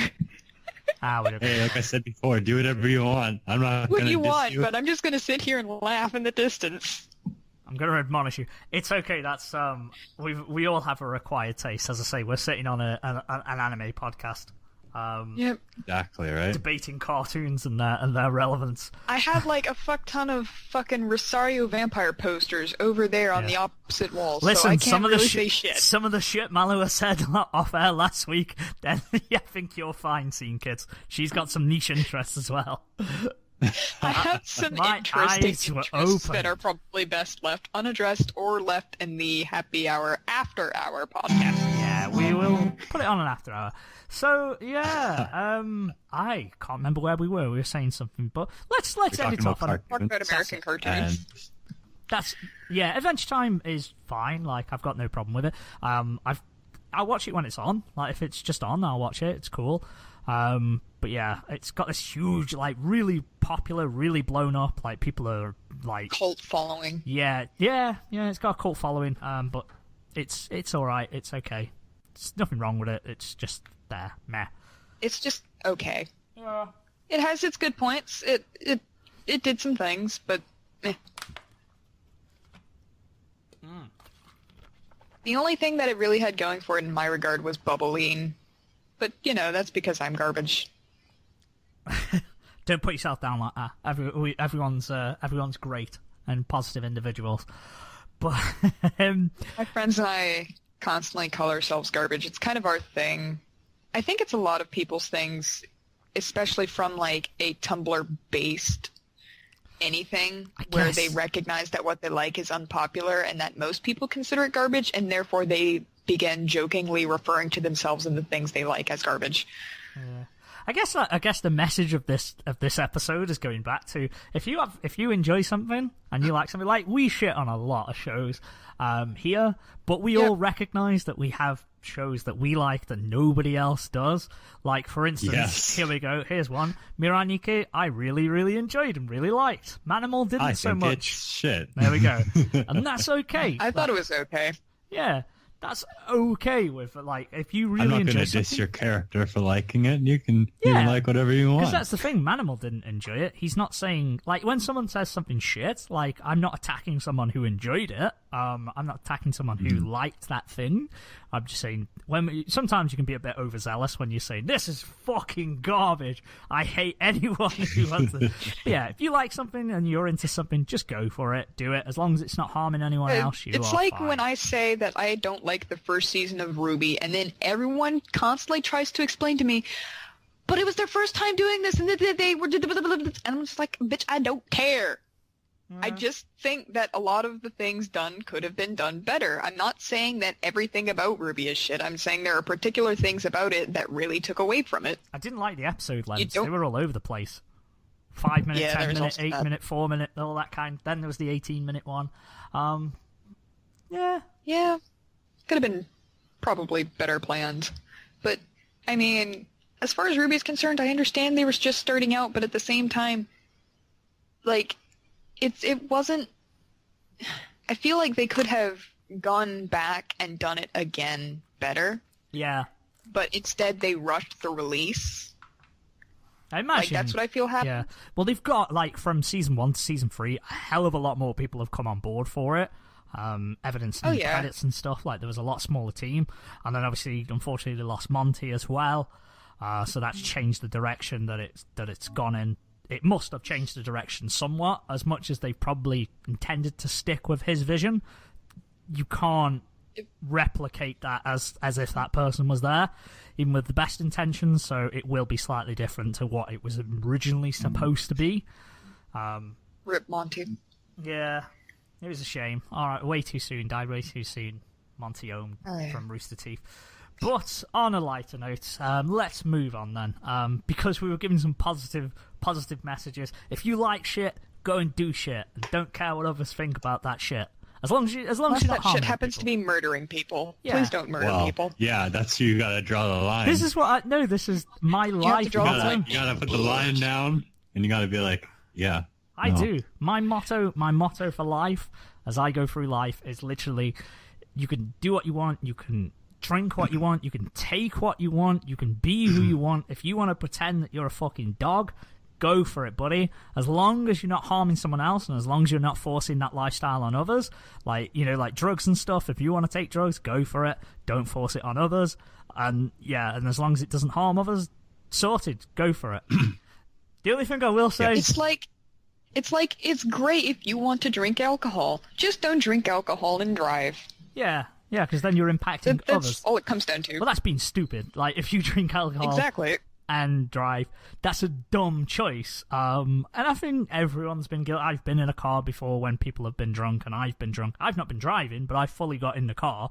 Whatever. Hey, like I said before, do whatever you want. I'm not What gonna you diss want, you. but I'm just going to sit here and laugh in the distance. I'm going to admonish you. It's okay. That's we all have a required taste. As I say, we're sitting on an anime podcast. Yep. Exactly, right? Debating cartoons and their relevance. I have like a fuck ton of fucking Rosario vampire posters over there on the opposite wall. Listen, so I can't some of really the say shit. Some of the shit Mahlua said off air last week, then I think you're fine, Scene Kids. She's got some niche interests as well. I have some My interesting eyes were interests open. that are probably best left unaddressed or left in the happy hour after hour podcast. Yeah, we will put it on an after hour. So yeah, I can't remember where we were. We were saying something, but let's end it off. Talk about American cartoons. That's Adventure Time is fine. Like, I've got no problem with it. I'll watch it when it's on. Like, if it's just on, I'll watch it. It's cool. But yeah, it's got this huge, like, really popular, really blown up. Like, people are like Cult following. Yeah. It's got a cult following. But it's all right. It's okay. There's nothing wrong with it. It's just there, meh. It's just okay. Yeah. It has its good points. It did some things, but meh. The only thing that it really had going for it in my regard was bubbling. But, that's because I'm garbage. Don't put yourself down like that. Everyone's great and positive individuals. But my friends and I constantly call ourselves garbage. It's kind of our thing. I think it's a lot of people's things, especially from like a Tumblr-based anything where they recognize that what they like is unpopular and that most people consider it garbage, and therefore they begin jokingly referring to themselves and the things they like as garbage. Yeah. I guess the message of this episode is going back to if you enjoy something and you like something, like we shit on a lot of shows here, but we all recognize that we have shows that we like that nobody else does. Like, for instance, here we go. Here's one. Mirai Nikki, I really, really enjoyed and really liked. Manimal didn't so much. It's shit. There we go. And that's okay. I thought it was okay. Yeah. That's okay with, like, if you really enjoy I'm not going to diss your character for liking it. You can like whatever you want. Because that's the thing. Manimal didn't enjoy it. He's not saying, like, when someone says something shit, like, I'm not attacking someone who enjoyed it. I'm not attacking someone who liked that thing. I'm just saying, sometimes you can be a bit overzealous when you say, this is fucking garbage. I hate anyone who wants it. Yeah, if you like something and you're into something, just go for it. Do it. As long as it's not harming anyone else, it's are like fine. when I say that I don't like the first season of RWBY, and then everyone constantly tries to explain to me, but it was their first time doing this, and they were... And I'm just like, bitch, I don't care. I just think that a lot of the things done could have been done better. I'm not saying that everything about RWBY is shit. I'm saying there are particular things about it that really took away from it. I didn't like the episode lengths. They were all over the place. 5 minute, 10 minute, 8 minute, 4 minute, all that kind. Then there was the 18-minute one. Yeah. Could have been probably better planned. But, I mean, as far as RWBY is concerned, I understand they were just starting out, but at the same time, like... It wasn't... I feel like they could have gone back and done it again better. Yeah. But instead they rushed the release. I imagine. Like, that's what I feel happened. Yeah. Well, they've got, like, from Season 1 to Season 3, a hell of a lot more people have come on board for it. Evidence in the credits and stuff. Like, there was a lot smaller team. And then, obviously, unfortunately, they lost Monty as well. So that's changed the direction that it's gone in. It must have changed the direction somewhat, as much as they probably intended to stick with his vision. You can't replicate that as if that person was there, even with the best intentions, so it will be slightly different to what it was originally supposed to be. Rip Monty. Yeah, it was a shame. Alright, way too soon, died way too soon. Monty Ohm from Rooster Teeth. But on a lighter note, let's move on then, because we were given some positive messages. If you like shit, go and do shit, and don't care what others think about that shit. As long as you're not that harming shit happens people. to be murdering people. Yeah. Please don't murder people. Yeah, that's where you gotta draw the line. This is what I know. This is my life. You gotta put the line down, and you gotta be like, yeah. I do. My motto for life, as I go through life, is literally, you can do what you want, you can drink what you want, you can take what you want, you can be who you want. If you want to pretend that you're a fucking dog, go for it, buddy. As long as you're not harming someone else, and as long as you're not forcing that lifestyle on others, like drugs and stuff. If you want to take drugs, go for it. Don't force it on others. And as long as it doesn't harm others, sorted. Go for it. The only thing I will say... It's like it's great if you want to drink alcohol. Just don't drink alcohol and drive. Yeah, because then you're impacting That's others. all it comes down to. Well, that's being stupid. Like, if you drink alcohol... Exactly. And drive, that's a dumb choice. And I think everyone's been guilty. I've been in a car before when people have been drunk, and I've been drunk. I've not been driving, but I fully got in the car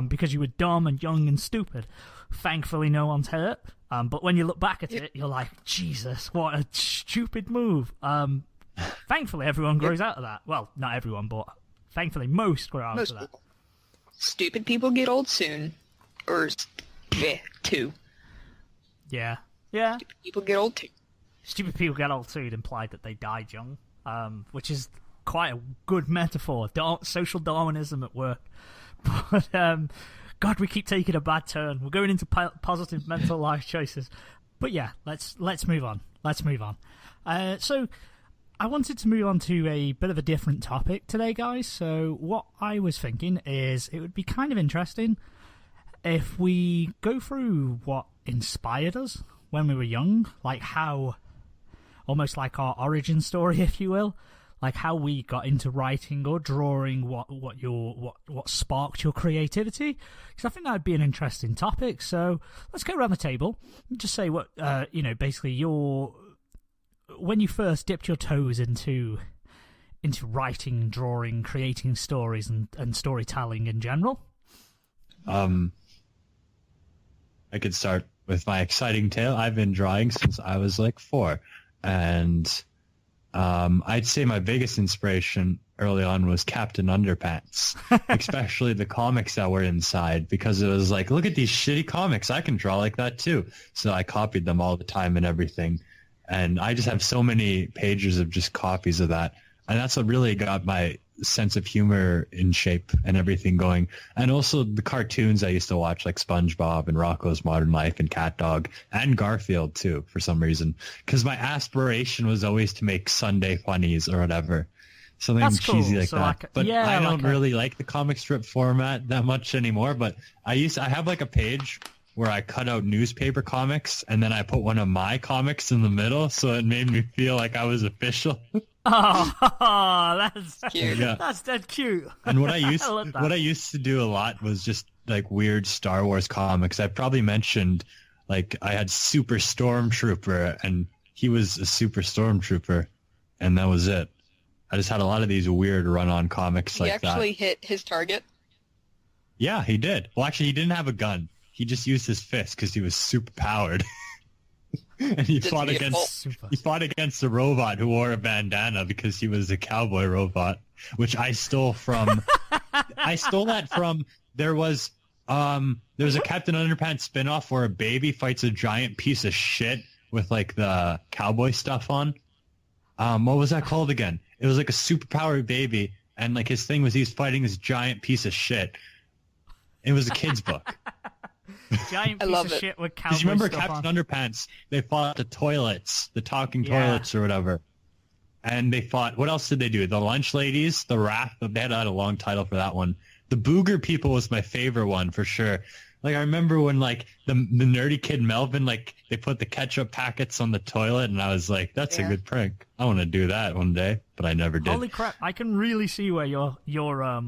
because you were dumb and young and stupid. Thankfully, no one's hurt. But when you look back at it, you're like, Jesus, what a stupid move. Thankfully, everyone grows out of that. Well, not everyone, but thankfully, most grow out of that. Stupid people get old soon. Or, too. Yeah. Stupid people get old too. Stupid people get old too. It implied that they died young, which is quite a good metaphor. Social Darwinism at work. But, God, we keep taking a bad turn. We're going into positive mental life choices. But yeah, let's move on. So, I wanted to move on to a bit of a different topic today, guys. So, what I was thinking is it would be kind of interesting if we go through what inspired us when we were young, like how, almost like our origin story, if you will, like how we got into writing or drawing, what sparked your creativity, because I think that would be an interesting topic. So let's go around the table and just say what, basically when you first dipped your toes into writing, drawing, creating stories and storytelling in general. I could start with my exciting tale. I've been drawing since I was like 4. And I'd say my biggest inspiration early on was Captain Underpants, especially the comics that were inside, because it was like, look at these shitty comics. I can draw like that too. So I copied them all the time and everything. And I just have so many pages of just copies of that. And that's what really got my sense of humor in shape and everything going. And also the cartoons I used to watch, like SpongeBob and Rocko's Modern Life and Cat Dog and Garfield too, for some reason. Because my aspiration was always to make Sunday funnies or whatever. Something That's cheesy cool. like So that. But yeah, I don't really like the comic strip format that much anymore. But I have like a page where I cut out newspaper comics and then I put one of my comics in the middle, so it made me feel like I was official. Oh, that's cute. Yeah. That's dead cute. And what I used to do a lot was just like weird Star Wars comics. I probably mentioned like I had Super Stormtrooper and he was a Super Stormtrooper and that was it. I just had a lot of these weird run-on comics like that. He actually hit his target? Yeah, he did. Well, actually, he didn't have a gun. He just used his fist because he was super powered. And he fought against a robot who wore a bandana because he was a cowboy robot, which I stole from. I stole that from. There was a Captain Underpants spinoff where a baby fights a giant piece of shit with like the cowboy stuff on. What was that called again? It was like a superpowered baby, and like his thing was he's fighting this giant piece of shit. It was a kid's book. Giant piece of shit with cowboy Because you remember stuff Captain on. Underpants? They fought the toilets, the talking toilets or whatever. And they fought, what else did they do? The lunch ladies, the Wrath, they had a long title for that one. The Booger People was my favorite one for sure. Like I remember when like the nerdy kid Melvin, like they put the ketchup packets on the toilet and I was like, that's a good prank. I want to do that one day, but I never did. Holy crap, I can really see where your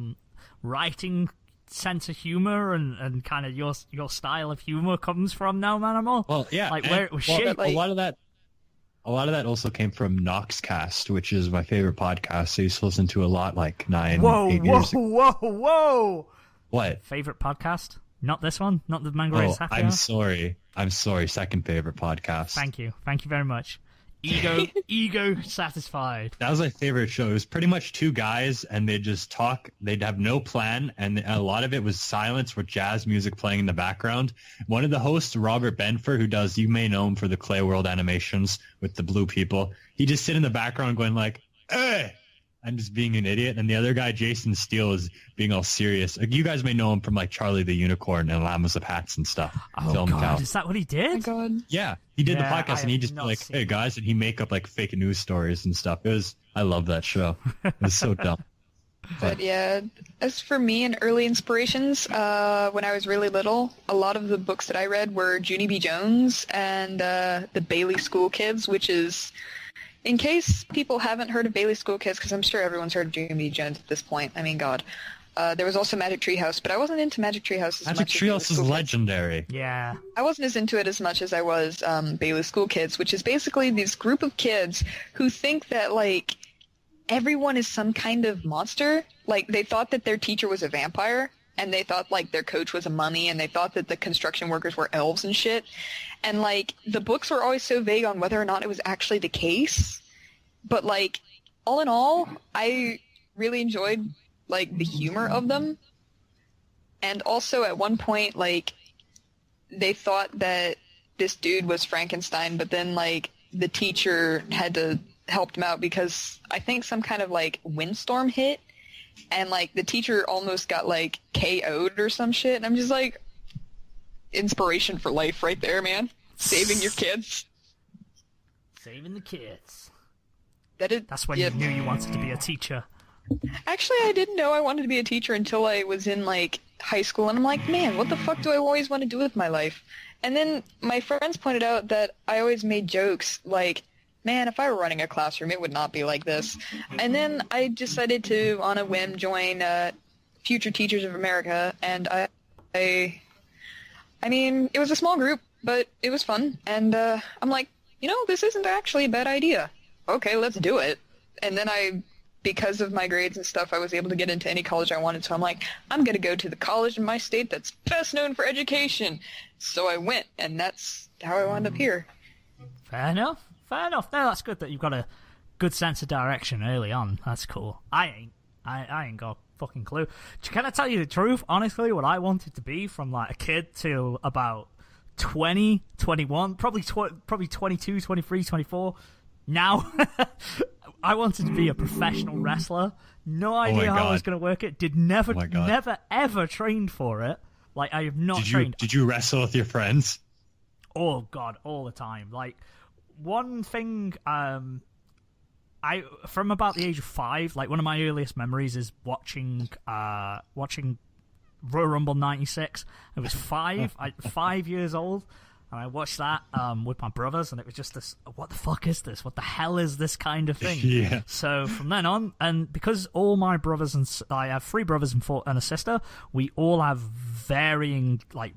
writing sense of humor and kind of your style of humor comes from now, Manimal. Well, yeah. Like where it was shit. A lot of that also came from Noxcast, which is my favorite podcast. I used to listen to a lot like 8 years ago. Whoa. What? Favorite podcast? Not this one? Not the Manga Race Happy I'm Hour? I'm sorry. Second favorite podcast. Thank you very much. Ego satisfied. That was my favorite show. It was pretty much two guys, and they'd just talk. They'd have no plan, and a lot of it was silence with jazz music playing in the background. One of the hosts, Robert Benfer, who does, you may know him for the Clay World animations with the blue people, he just sit in the background going like, "Hey!" and just being an idiot. And the other guy, Jason Steele, is being all serious. Like, you guys may know him from like Charlie the Unicorn and Llamas of Hats and stuff. Oh God, is that what he did? Oh my God. Yeah, he did the podcast, and he just be like, "Hey guys," and he make up like fake news stories and stuff. I love that show. It was so dumb. But yeah, as for me and early inspirations, when I was really little, a lot of the books that I read were Junie B. Jones and the Bailey School Kids, which is, in case people haven't heard of Bailey School Kids, because I'm sure everyone's heard of Junie B. Jones at this point. I mean, God. There was also Magic Treehouse, but I wasn't into Magic Treehouse as much. Magic Treehouse is legendary. Yeah. I wasn't as into it as much as I was Bailey School Kids, which is basically this group of kids who think that, like, everyone is some kind of monster. Like, they thought that their teacher was a vampire, and they thought, like, their coach was a mummy, and they thought that the construction workers were elves and shit. And, like, the books were always so vague on whether or not it was actually the case. But, like, all in all, I really enjoyed, like, the humor of them. And also, at one point, like, they thought that this dude was Frankenstein, but then, like, the teacher had to help him out because I think some kind of, like, windstorm hit, and, like, the teacher almost got, like, KO'd or some shit, and I'm just like, inspiration for life right there, man. Saving your kids. Saving the kids. That's when you knew you wanted to be a teacher. Actually, I didn't know I wanted to be a teacher until I was in, like, high school, and I'm like, man, what the fuck do I always want to do with my life? And then my friends pointed out that I always made jokes like, man, if I were running a classroom, it would not be like this. And then I decided to, on a whim, join Future Teachers of America, and I mean, it was a small group, but it was fun, and I'm like, you know, this isn't actually a bad idea. Okay, let's do it. And then because of my grades and stuff, I was able to get into any college I wanted, so I'm like, I'm going to go to the college in my state that's best known for education. So I went, and that's how I wound up here. Fair enough. No, that's good that you've got a good sense of direction early on. That's cool. I ain't got a fucking clue. Can I tell you the truth? Honestly, what I wanted to be from, like, a kid till about 20, 21, probably 22, 23, 24. Now, I wanted to be a professional wrestler. No idea how I was going to work it. Never, ever trained for it. Like, I have not trained. Did you wrestle with your friends? Oh, God, all the time. Like, one thing, from about the age of 5, like, one of my earliest memories is watching Royal Rumble 96. I was 5 years old. And I watched that with my brothers, and it was just this, what the fuck is this? What the hell is this kind of thing? Yeah. So from then on, and because all my brothers, I have 3 brothers and a sister, we all have varying, like,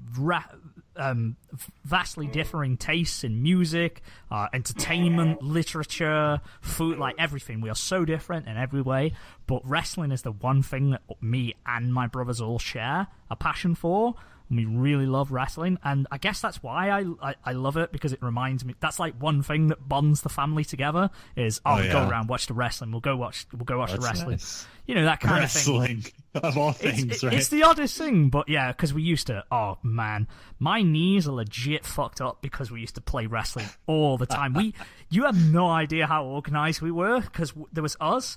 vastly differing tastes in music, entertainment, literature, food, like everything. We are so different in every way, but wrestling is the one thing that me and my brothers all share a passion for. We really love wrestling, and I guess that's why I love it, because it reminds me, that's like one thing that bonds the family together is, go around, watch the wrestling, we'll go watch the wrestling. Nice. You know, that kind of thing. Wrestling, of all things, right? It's the oddest thing, but yeah, because we used to, oh man, my knees are legit fucked up because we used to play wrestling all the time. You have no idea how organized we were, because there was us,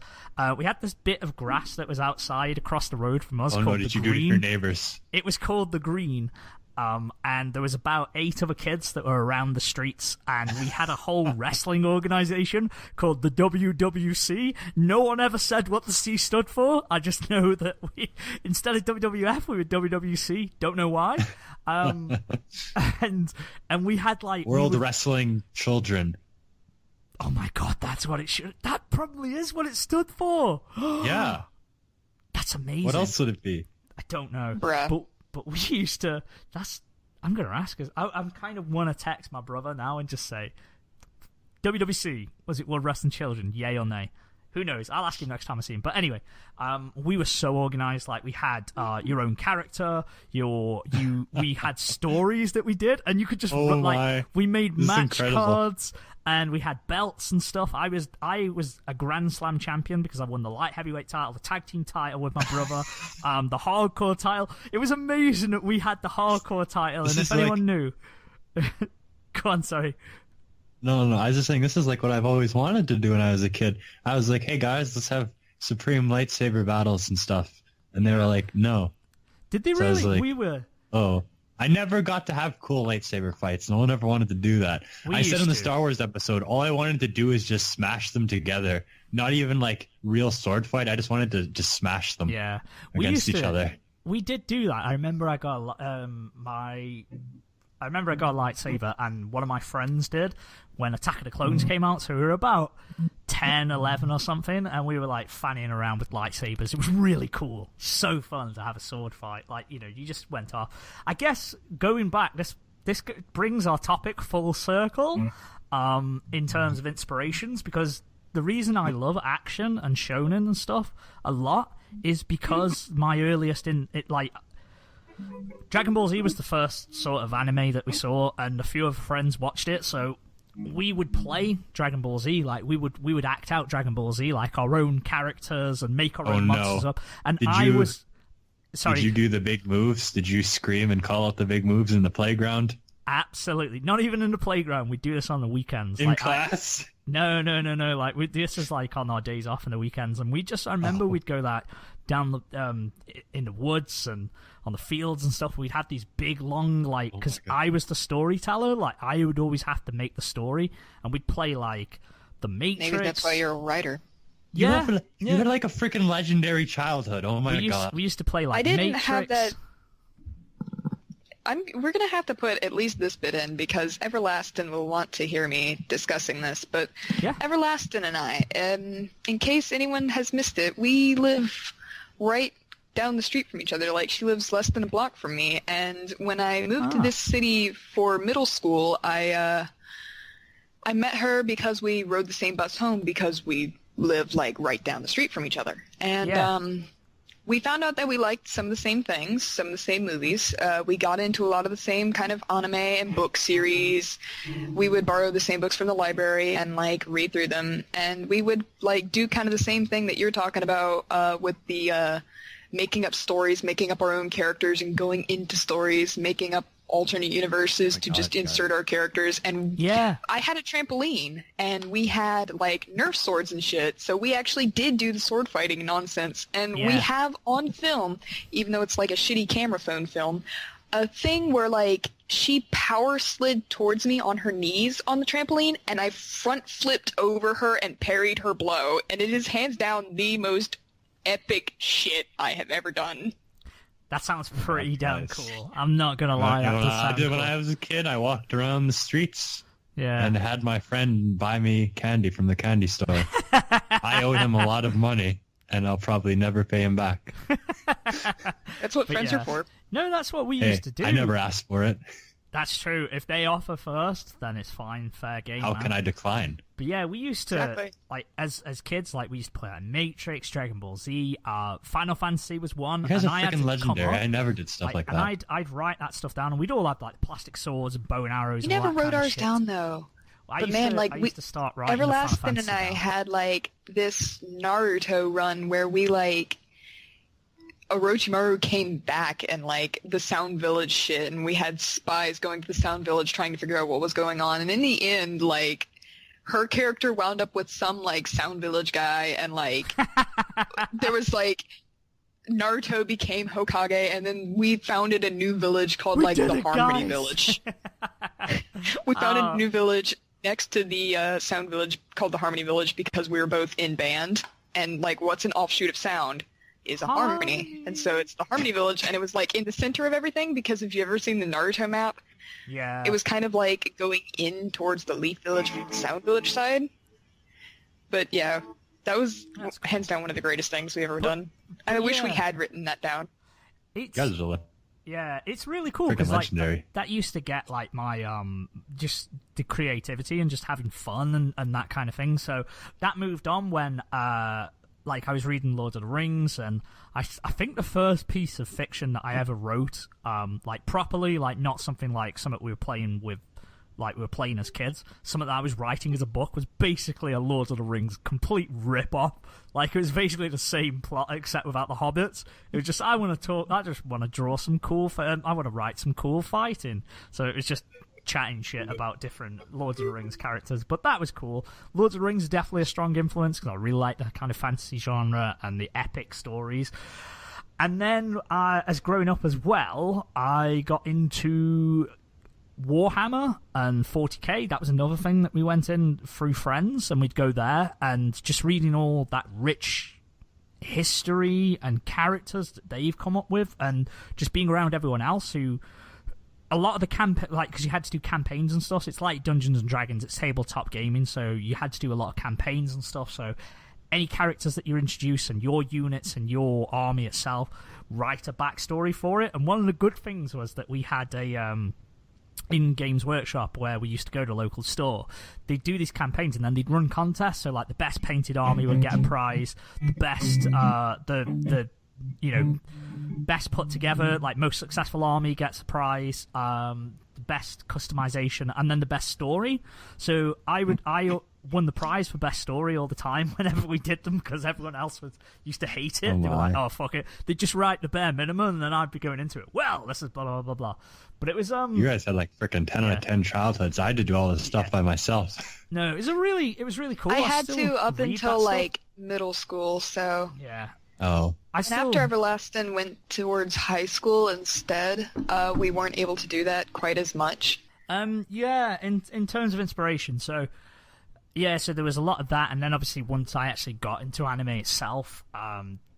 we had this bit of grass that was outside across the road from us called the Green. What did you do to your neighbors? It was called the Green. And there was about 8 other kids that were around the streets, and we had a whole wrestling organization called the WWC. No one ever said what the C stood for. I just know that instead of WWF, we were WWC. Don't know why. And we had, like, World Wrestling Children. Oh my god, that's what it should. That probably is what it stood for. Yeah, that's amazing. What else would it be? I don't know, bruh. But we used to. I'm gonna ask, because I'm kind of want to text my brother now and just say, WWC, was it World Wrestling Children? Yay or nay? Who knows? I'll ask him next time I see him. But anyway, we were so organized. Like, we had your own character. We had stories that we did, and you could just we made match cards. And we had belts and stuff. I was a Grand Slam champion because I won the light heavyweight title, the tag team title with my brother, the hardcore title. It was amazing that we had the hardcore title. And if anyone knew, go on, sorry. No. I was just saying, this is like what I've always wanted to do when I was a kid. I was like, hey guys, let's have Supreme lightsaber battles and stuff. And they were like, no. Did they really? I was like, we were. Oh. I never got to have cool lightsaber fights. No one ever wanted to do that. I said in the Star Wars episode, all I wanted to do is just smash them together. Not even like real sword fight. I just wanted to just smash them against each other. We did do that. I remember I got a lightsaber, and one of my friends did when Attack of the Clones came out. So we were about 10, 11 or something, and we were like fanning around with lightsabers. It was really cool. So fun to have a sword fight. Like, you know, you just went off. I guess going back, this brings our topic full circle in terms of inspirations, because the reason I love action and shonen and stuff a lot is because my earliest Dragon Ball Z was the first sort of anime that we saw, and a few of our friends watched it, so we would play Dragon Ball Z, like we would act out Dragon Ball Z, like our own characters and make our own monsters up. And Sorry. Did you do the big moves? Did you scream and call out the big moves in the playground? Absolutely. Not even in the playground. We do this on the weekends. In class? No. Like this is like on our days off and the weekends, and I remember we'd go like down the in the woods and on the fields and stuff. We'd have these big long because I was the storyteller. Like I would always have to make the story, and we'd play like the Matrix. Maybe that's why you're a writer. You had like a freaking legendary childhood. Oh my god. We used to play like I didn't Matrix. have that. We're going to have to put at least this bit in, because Everlasting will want to hear me discussing this. But Everlasting and I, in case anyone has missed it, we live right down the street from each other. Like, she lives less than a block from me. And when I moved to this city for middle school, I met her because we rode the same bus home, because we lived like right down the street from each other. And we found out that we liked some of the same things, some of the same movies. We got into a lot of the same kind of anime and book series. We would borrow the same books from the library and like read through them. And we would like do kind of the same thing that you're talking about with the making up stories, making up our own characters and going into stories, making up alternate universes insert our characters. And I had a trampoline, and we had like Nerf swords and shit, so we actually did do the sword fighting nonsense. And we have on film, even though it's like a shitty camera phone film, a thing where like she power slid towards me on her knees on the trampoline, and I front flipped over her and parried her blow, and it is hands down the most epic shit I have ever done. That sounds pretty damn cool. I'm not gonna lie. When I was a kid, I walked around the streets and had my friend buy me candy from the candy store. I owed him a lot of money, and I'll probably never pay him back. That's what friends are for. No, that's what we used to do. I never asked for it. That's true. If they offer first, then it's fine, fair game. How can I decline? But yeah, we used to like as kids, like we used to play like Matrix, Dragon Ball Z, Final Fantasy was one. You guys are freaking legendary. I never did stuff like that. And I'd write that stuff down, and we'd all have like plastic swords and bow and arrows. You never wrote ours down though. But man, I used to start writing Everlasting and I had like this Naruto run where we like Orochimaru came back and like the Sound Village shit, and we had spies going to the Sound Village trying to figure out what was going on, and in the end like her character wound up with some like Sound Village guy, and like there was like Naruto became Hokage, and then we founded a new village called the Harmony Village. We founded a new village next to the Sound Village called the Harmony Village because we were both in band, and like what's an offshoot of sound is a harmony, and so it's the Harmony Village, and it was like in the center of everything, because if you've ever seen the Naruto map, it was kind of like going in towards the Leaf Village from the Sound Village side. But yeah, that was hands down one of the greatest things we've ever done. And I wish we had written that down. It's really cool because like that used to get like my just the creativity and just having fun and that kind of thing. So that moved on when like I was reading Lord of the Rings, and I think the first piece of fiction that I ever wrote, like properly, like not something like something we were playing with, like we were playing as kids, something that I was writing as a book was basically a Lord of the Rings complete rip-off. Like it was basically the same plot except without the hobbits. It was just I just want to draw some cool, I want to write some cool fighting. So it was just chatting shit about different Lord of the Rings characters, but that was cool. Lord of the Rings is definitely a strong influence because I really like the kind of fantasy genre and the epic stories. And then, as growing up as well, I got into Warhammer and 40k. That was another thing that we went in through friends, and we'd go there and just reading all that rich history and characters that they've come up with, and just being around everyone else who, a lot of the because you had to do campaigns and stuff. It's like Dungeons and Dragons, it's tabletop gaming, so you had to do a lot of campaigns and stuff. So any characters that you introduce and your units and your army itself, write a backstory for it. And one of the good things was that we had a in Games Workshop where we used to go to a local store. They'd do these campaigns and then they'd run contests. So like the best painted army would get a prize, the best best put together, like most successful army gets a prize, the best customization, and then the best story. So I won the prize for best story all the time whenever we did them, because everyone else used to hate it. They were like, oh fuck it, they'd just write the bare minimum and then I'd be going into it, well, this is blah blah blah blah. But it was you guys had like freaking 10 out of 10 childhoods. I had to do all this stuff by myself. No, it was really cool. I had to up until like middle school, so yeah. Oh. After Everlasting went towards high school instead, we weren't able to do that quite as much. Yeah, in terms of inspiration, so there was a lot of that, and then obviously once I actually got into anime itself,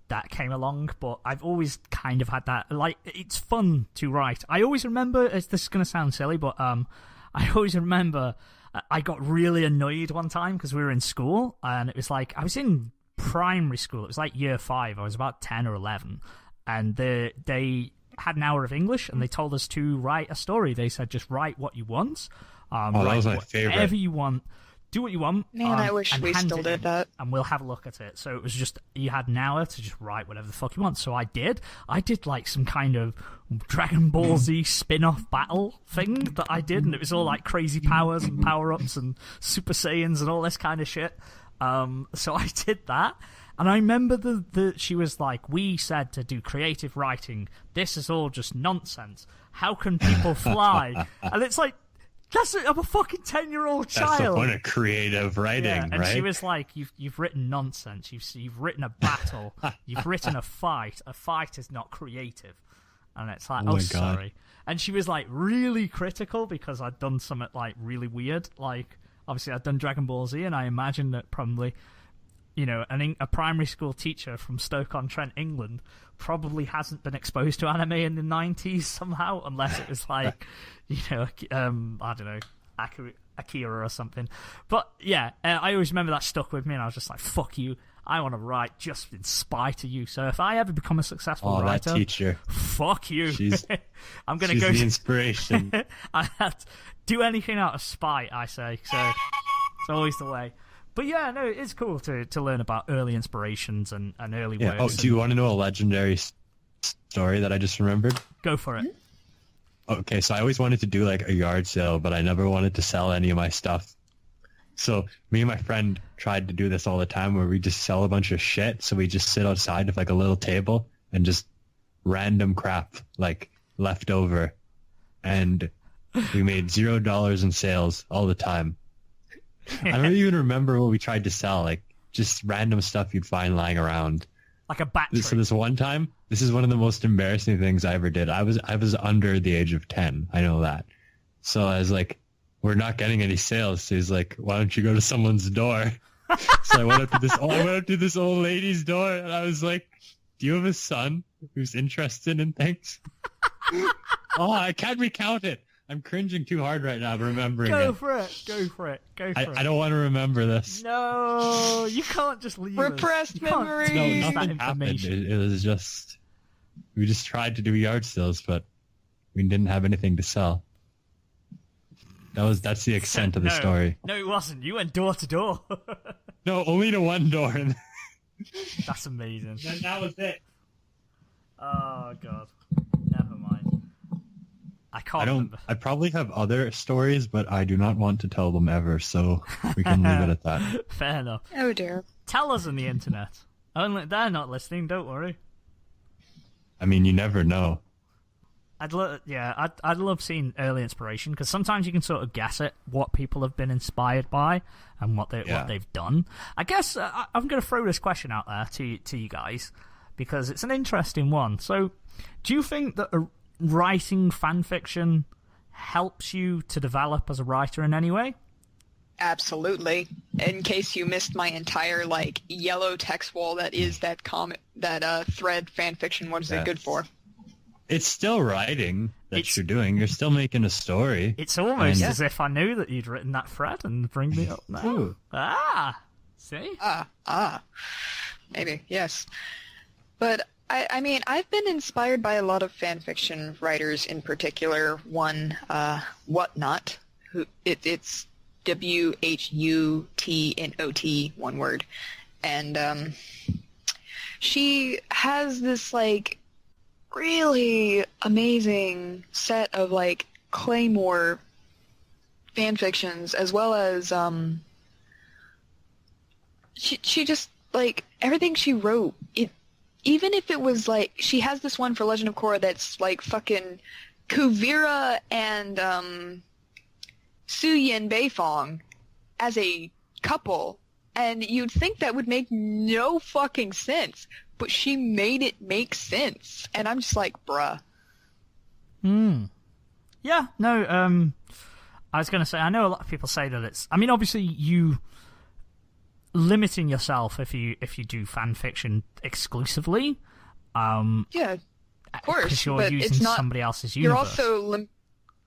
that came along, but I've always kind of had that, like, it's fun to write. I always remember, this is going to sound silly, but I always remember I got really annoyed one time because we were in school, and it was like, I was in primary school, it was like year 5, I was about 10 or 11, and they had an hour of English, and they told us to write a story. They said, just write what you want, that was my favorite. Whatever you want, do what you want. Man, I wish we still did that. And we'll have a look at it. So it was just, you had an hour to just write whatever the fuck you want. So I did like some kind of Dragon Ball Z spin-off battle thing that I did, and it was all like crazy powers and power-ups and Super Saiyans and all this kind of shit. So I did that. And I remember she was like, we said to do creative writing. This is all just nonsense. How can people fly? And it's like, I'm a fucking 10-year-old child. That's the point of creative writing, and right? she was like, "You've written nonsense. You've written a battle. You've written a fight. A fight is not creative." And it's like, oh sorry. And she was like really critical because I'd done something like really weird. Like obviously I'd done Dragon Ball Z, and I imagine that probably, a primary school teacher from Stoke-on-Trent, England, probably hasn't been exposed to anime in the 90s somehow, unless it was like, I don't know, Akira or something. But yeah, I always remember that stuck with me, and I was just like, fuck you, I want to write just in spite of you. So if I ever become a successful writer, that teacher, fuck you. I'm going to go the inspiration. I have to do anything out of spite, I say. So it's always the way. But yeah, no, it's cool to learn about early inspirations and early works. Oh, do you want to know a legendary story that I just remembered? Go for it. Okay, so I always wanted to do like a yard sale, but I never wanted to sell any of my stuff. So me and my friend tried to do this all the time, where we just sell a bunch of shit. So we just sit outside of like a little table and just random crap like left over, and we made $0 in sales all the time. I don't even remember what we tried to sell, like just random stuff you'd find lying around. Like a battery. So this one time, this is one of the most embarrassing things I ever did. I was under the age of 10. I know that. So I was like, we're not getting any sales. So he's like, why don't you go to someone's door? So I went up to this old lady's door, and I was like, do you have a son who's interested in things? Oh, I can't recount it. I'm cringing too hard right now remembering it. Go for it. I don't want to remember this. No, you can't just leave Repressed memories. No, nothing happened. It was just, we just tried to do yard sales, but we didn't have anything to sell. That's the extent of the story. No, it wasn't. You went door to door. No, only to one door. That's amazing. And that was it. Oh god. Never mind. I can't remember. I probably have other stories, but I do not want to tell them ever, so we can leave it at that. Fair enough. Oh dear. Tell us on the internet. Only they're not listening, don't worry. I mean, you never know. I'd love seeing early inspiration, because sometimes you can sort of guess at what people have been inspired by and what they've done. I guess I'm going to throw this question out there to you guys. because it's an interesting one. So, do you think that writing fan fiction helps you to develop as a writer in any way? Absolutely. In case you missed my entire like yellow text wall that is that thread fan fiction, what is it good for? It's still writing that you're doing. You're still making a story. It's almost as if I knew that you'd written that thread and bring me up now. Ooh. See? Maybe, yes. But I mean, I've been inspired by a lot of fan fiction writers, in particular one, Whatnot, it's WHUTNOT, one word. And she has this, like, really amazing set of, like, Claymore fan fictions, as well as, she just, like, everything she wrote, even if it was, like, she has this one for Legend of Korra that's, like, fucking Kuvira and, Suyi and Beifong as a couple, and you'd think that would make no fucking sense, but she made it make sense, and I'm just like, bruh. Yeah, no, I was going to say, I know a lot of people say that it's, I mean, obviously you limiting yourself if you do fan fiction exclusively. Yeah, of course, because you're but using it's not, somebody else's universe.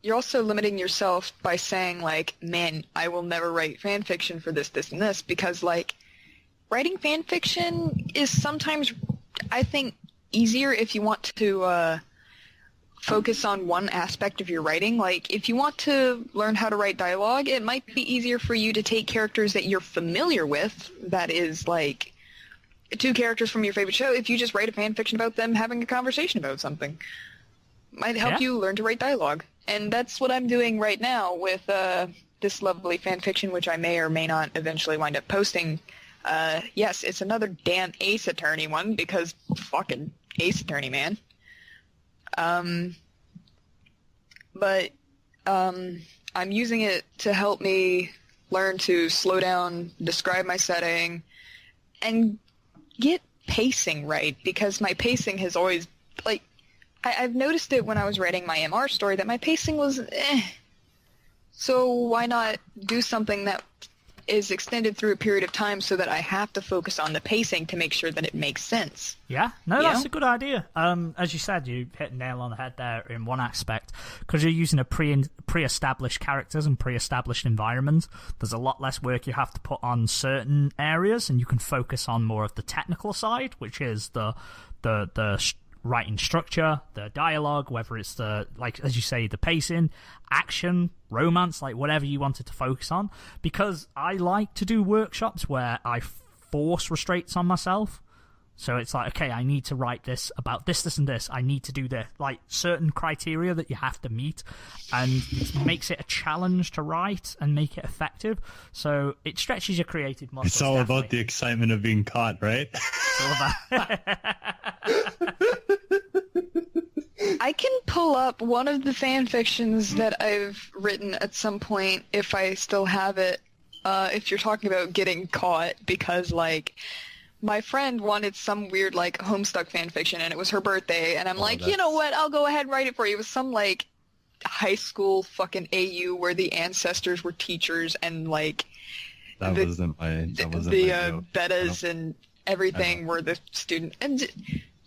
You're also limiting yourself by saying, like, man, I will never write fan fiction for this, this, and this, because, like, writing fan fiction is sometimes, I think, easier if you want to focus on one aspect of your writing. Like, if you want to learn how to write dialogue, it might be easier for you to take characters that you're familiar with, that is, like, 2 characters from your favorite show. If you just write a fan fiction about them having a conversation about something, might help you learn to write dialogue. And that's what I'm doing right now with this lovely fan fiction, which I may or may not eventually wind up posting. Yes, it's another damn Ace Attorney one, because fucking Ace Attorney, man. But I'm using it to help me learn to slow down, describe my setting, and get pacing right, because my pacing has always, like, I've noticed it when I was writing my MR story that my pacing was So why not do something that is extended through a period of time so that I have to focus on the pacing to make sure that it makes sense? Yeah, no, that's a good idea. As you said, you hit a nail on the head there in one aspect, because you're using a pre-established characters and pre-established environment. There's a lot less work you have to put on certain areas, and you can focus on more of the technical side, which is the writing structure, the dialogue, whether it's the, like, as you say, the pacing, action, romance, like whatever you wanted to focus on. Because I like to do workshops where I force restraints on myself. So it's like, okay, I need to write this about this, this, and this. I need to do this. Like, certain criteria that you have to meet. And it makes it a challenge to write and make it effective. So it stretches your creative muscles. It's all about the excitement of being caught, right? It's all about... I can pull up one of the fan fictions that I've written at some point, if I still have it, if you're talking about getting caught, because, like, my friend wanted some weird, like, Homestuck fan fiction, and it was her birthday, and I'm like, you know what, I'll go ahead and write it for you. It was some, like, high school fucking AU where the ancestors were teachers, and, like, that wasn't my betas and everything were the student, and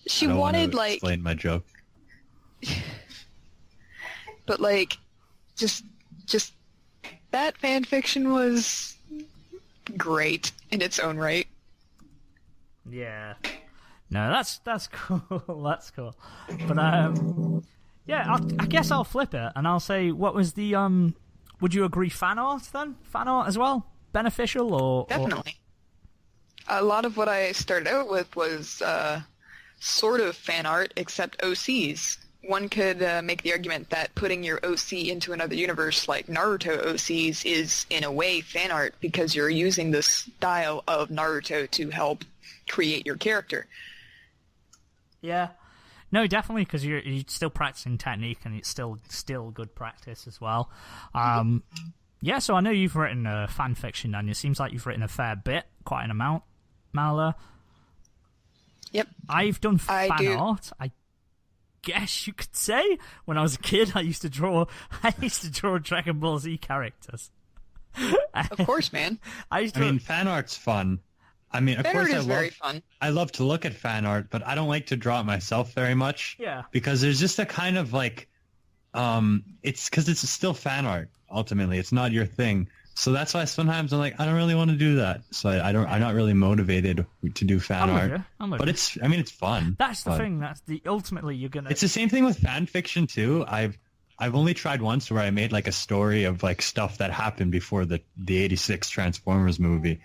she wanted, like... explain my joke. But, like, just that fan fiction was great in its own right. Yeah. No, that's cool. That's cool. But yeah, I guess I'll flip it and I'll say, what was the would you agree fan art then? Fan art as well? Beneficial or definitely. A lot of what I started out with was sort of fan art, except OCs. One could make the argument that putting your OC into another universe like Naruto OCs is, in a way, fan art, because you're using the style of Naruto to help create your character. Yeah. No, definitely, because you're still practicing technique, and it's still good practice as well. Yeah, so I know you've written fan fiction, and it seems like you've written a fair bit, quite an amount, Mahlua. Yep. I've done I fan do. art. I guess you could say when I was a kid, I used to draw Dragon Ball Z characters. Of course, man. I mean, fan art's fun. I mean, of Fan course, art is very fun. I love to look at fan art, but I don't like to draw it myself very much. Yeah. Because there's just a kind of like, it's because it's still fan art. Ultimately, it's not your thing. So that's why sometimes I'm like, I don't really want to do that. So I'm not really motivated to do fan art. But it's fun. That's the thing. That's ultimately you're gonna. It's the same thing with fan fiction too. I've only tried once where I made like a story of like stuff that happened before the '86 Transformers movie.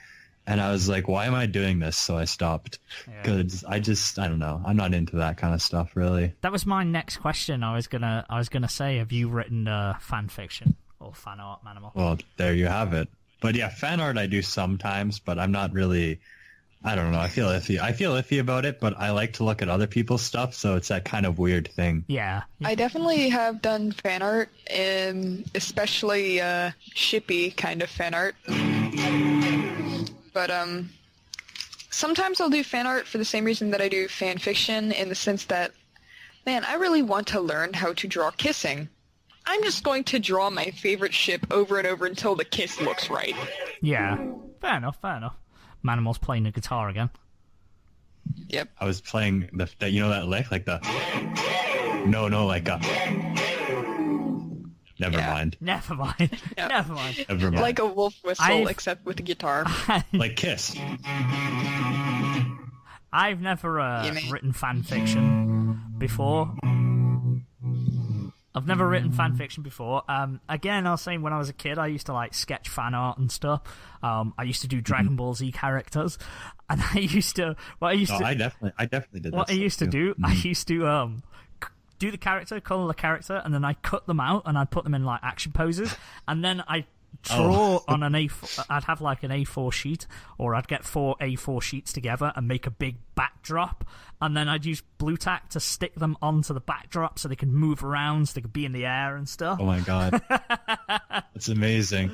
And I was like, why am I doing this? So I stopped. Because I don't know. I'm not into that kind of stuff, really. That was my next question. I was gonna say, have you written fan fiction or fan art, Manimal? Well, there you have it. But yeah, fan art I do sometimes, but I'm not really. I don't know. I feel iffy about it, but I like to look at other people's stuff, so it's that kind of weird thing. Yeah. I definitely have done fan art, especially shippy kind of fan art. But sometimes I'll do fan art for the same reason that I do fan fiction, in the sense that, man, I really want to learn how to draw kissing. I'm just going to draw my favorite ship over and over until the kiss looks right. Yeah. Fair enough. Manimal's playing the guitar again. Yep. I was playing that you know that lick, like the no, like a. Never mind. Never mind. Like a wolf whistle, except with a guitar. Like Kiss. I've never written fan fiction before. Again, I was saying when I was a kid, I used to like sketch fan art and stuff. I used to do Dragon Ball Z characters, and I definitely did. What I used to do, I used to do the character, color the character, and then I cut them out and I'd put them in like action poses, and then I draw on an A4. I'd have like an A4 sheet, or I'd get 4 A4 sheets together and make a big backdrop, and then I'd use blue tack to stick them onto the backdrop so they could move around, so they could be in the air and stuff. Oh my god, that's amazing.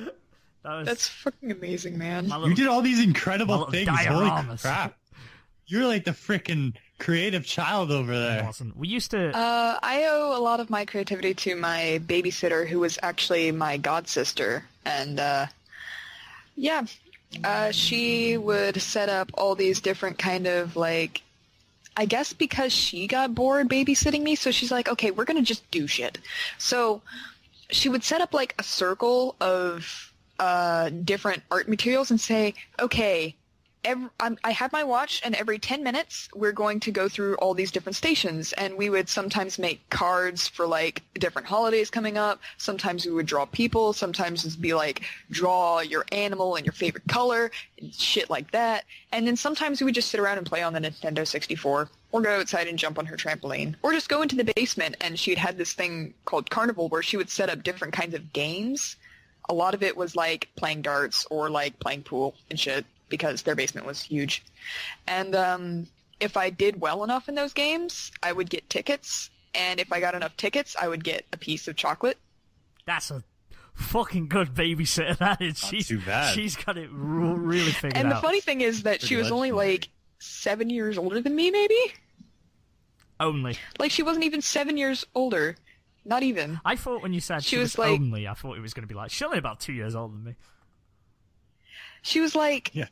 That's fucking amazing, man. You did all these incredible things. Dioramas. Holy crap! You're like the freaking creative child over there. Awesome. We used to. I owe a lot of my creativity to my babysitter, who was actually my god sister, and she would set up all these different kind of like. I guess because she got bored babysitting me, so she's like, okay, we're gonna just do shit. So she would set up like a circle of different art materials and say, okay. I have my watch, and every 10 minutes we're going to go through all these different stations, and we would sometimes make cards for like different holidays coming up. Sometimes we would draw people. Sometimes it'd be like draw your animal and your favorite color and shit like that. And then sometimes we would just sit around and play on the Nintendo 64, or go outside and jump on her trampoline, or just go into the basement, and she'd had this thing called Carnival where she would set up different kinds of games. A lot of it was like playing darts or like playing pool and shit, because their basement was huge. And if I did well enough in those games, I would get tickets. And if I got enough tickets, I would get a piece of chocolate. That's a fucking good babysitter, that is. Not too bad. She's got it really figured out. And the funny thing is that she was only like 7 years older than me, maybe? Only. Like, she wasn't even 7 years older. Not even. I thought when you said she was like, only, I thought it was going to be like, she's only about 2 years older than me. She was like... Yeah.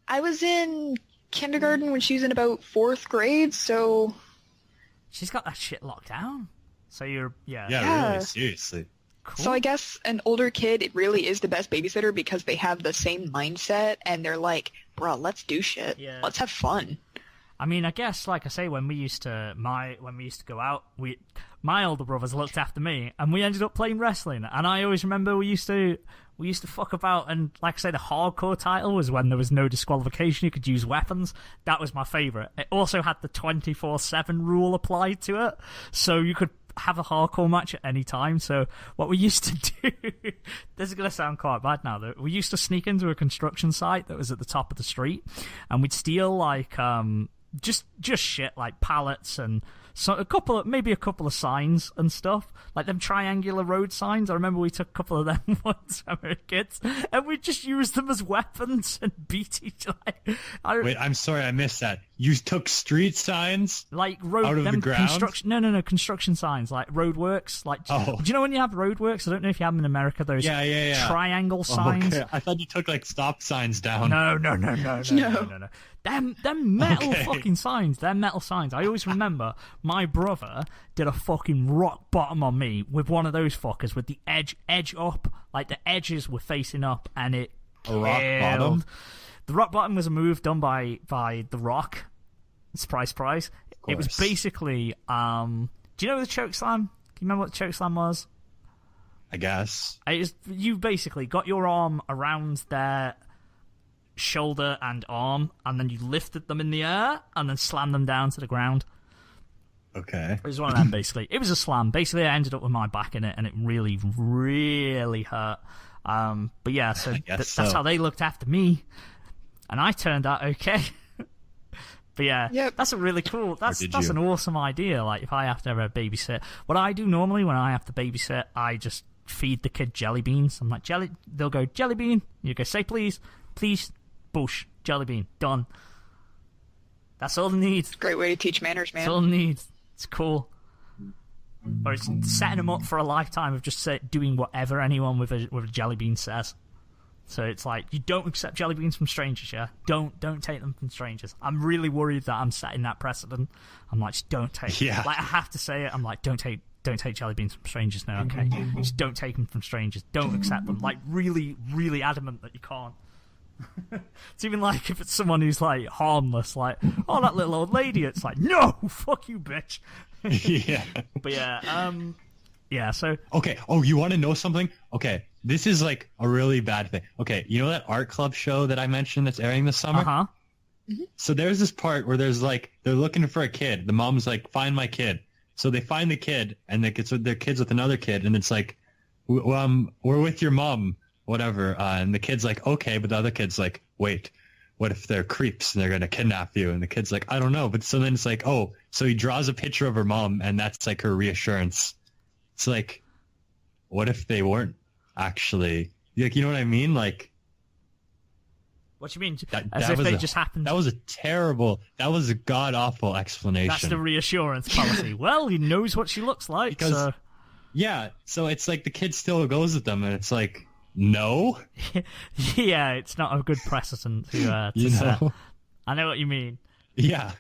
I was in kindergarten when she was in about 4th grade, so... She's got that shit locked down. So you're... Yeah, really, seriously. Cool. So I guess an older kid, it really is the best babysitter, because they have the same mindset, and they're like, bro, let's do shit. Yeah. Let's have fun. I mean, I guess, like I say, when we used to go out, my older brothers looked after me, and we ended up playing wrestling. And I always remember we used to fuck about, and like I say, the hardcore title was when there was no disqualification. You could use weapons. That was my favourite. It also had the 24/7 rule applied to it, so you could have a hardcore match at any time. So what we used to do, this is going to sound quite bad now, though. We used to sneak into a construction site that was at the top of the street, and we'd steal like just shit like pallets and So maybe a couple of signs and stuff, like them triangular road signs. I remember we took a couple of them once when we were kids, and we just used them as weapons and beat each other. Wait, I'm sorry, I missed that. You took street signs like road out of the ground? Construction signs, like roadworks. Like, do you know when you have roadworks? I don't know if you have them in America. Those triangle signs. Okay. I thought you took like stop signs down. No. Them metal fucking signs. They're metal signs. I always remember my brother did a fucking rock bottom on me with one of those fuckers with the edge up, like the edges were facing up, and it a rock bottom. The rock bottom was a move done by The Rock. Surprise. It was basically do you know the choke slam? Can you remember what the choke slam was? I guess. You basically got your arm around their shoulder and arm, and then you lifted them in the air and then slammed them down to the ground. Okay. It was one of them, basically. It was a slam. Basically, I ended up with my back in it, and it really, really hurt. But yeah, so that's how they looked after me, and I turned out okay. But yeah, that's a really cool. That's an awesome idea. Like, if I have to ever babysit, what I do normally when I have to babysit, I just feed the kid jelly beans. I'm like, they'll go, jelly bean. You go, say please, boosh, jelly bean, done. That's all it needs. Great way to teach manners, man. That's all it needs. It's cool. Or it's setting them up for a lifetime of just doing whatever anyone with a jelly bean says. So it's like, you don't accept jelly beans from strangers, yeah? Don't take them from strangers. I'm really worried that I'm setting that precedent. I'm like, just don't take Yeah. Like, I have to say it. I'm like, don't take jelly beans from strangers now, okay? Just don't take them from strangers. Don't accept them. Like, really, really adamant that you can't. It's even like if it's someone who's like harmless, like, oh, that little old lady, it's like, no, fuck you, bitch. Yeah. But yeah, so okay. Oh, you want to know something? Okay, this is like a really bad thing. Okay, you know that art club show that I mentioned that's airing this summer? Mm-hmm. So there's this part where there's like, they're looking for a kid. The mom's like, find my kid. So they find the kid, and their kid's with another kid, and it's like, we're with your mom, whatever. And the kid's like, okay, but the other kid's like, wait, what if they're creeps and they're gonna kidnap you? And the kid's like, I don't know. But so then it's like, oh, so he draws a picture of her mom, and that's like her reassurance. It's like, what if they weren't actually, like, you know what I mean? Like, what you mean? As if they just happened. That was a god awful explanation. That's the reassurance policy. Well, he knows what she looks like. Because, so it's like the kid still goes with them, and it's like, no. Yeah, it's not a good precedent to set. I know what you mean. Yeah.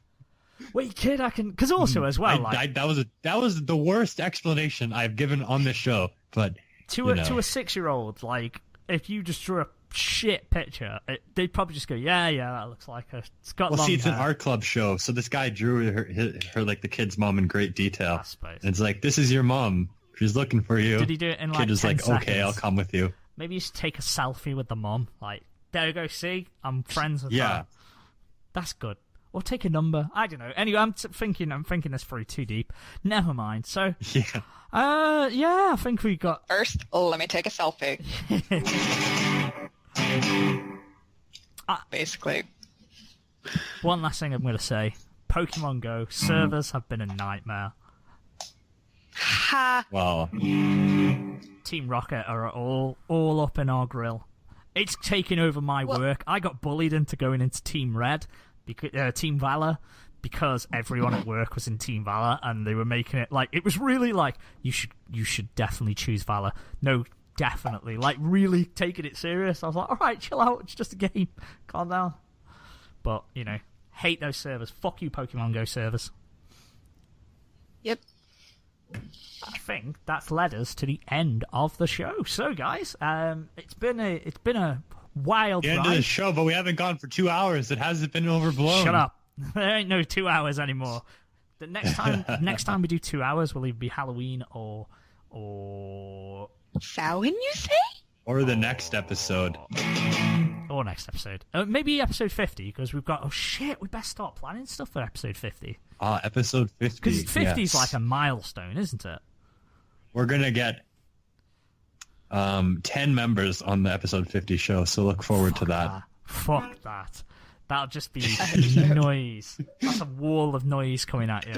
Wait, kid, I can... Because also, as well, that was the worst explanation I've given on this show, but... To a 6-year-old, like, if you just drew a shit picture, they'd probably just go, yeah, that looks like her. It's got long hair. It's an art club show, so this guy drew her like, the kid's mom in great detail. I suppose. And it's like, this is your mom. She's looking for you. Did he do it in, like, kid is 10 like, seconds? Okay, I'll come with you. Maybe you should take a selfie with the mom. Like, there you go, see? I'm friends with her. That's good. Or take a number. I don't know. Anyway, I'm thinking this through too deep. Never mind. So, I think we got... First, let me take a selfie. Basically. One last thing I'm going to say. Pokemon Go servers have been a nightmare. Ha! Wow. Team Rocket are all up in our grill. It's taking over my work. I got bullied into going into Team Red. Team Valor, because everyone at work was in Team Valor, and they were making it like, it was really like, you should definitely choose Valor. No, definitely, like, really taking it serious. I was like, all right, chill out, it's just a game, calm down. But hate those servers. Fuck you, Pokemon Go servers. Yep. I think that's led us to the end of the show. So, guys, it's been a wild end ride. of the show, but we haven't gone for 2 hours. It hasn't been overblown. Shut up. There ain't no 2 hours anymore. The next time we do 2 hours will either be Halloween or Samhain, you say? Or the next episode. Or next episode. Maybe episode 50, because we've got... Oh, shit, we best start planning stuff for episode 50. Episode 50. Because 50 is like a milestone, isn't it? We're going to get 10 members on the episode 50 show, so look forward to that. Fuck that. That'll just be noise. That's a wall of noise coming at you.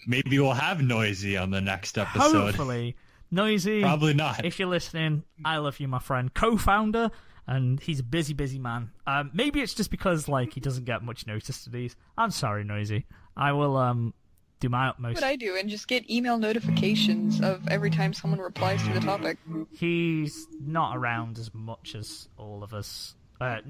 Maybe we'll have Noisy on the next episode. Hopefully. Noisy. Probably not. If you're listening, I love you, my friend. Co-founder, and he's a busy, busy man. Maybe it's just because, like, he doesn't get much notice to these. I'm sorry, Noisy. I will, do my utmost. What I do, and just get email notifications of every time someone replies to the topic. He's not around as much as all of us. Yeah.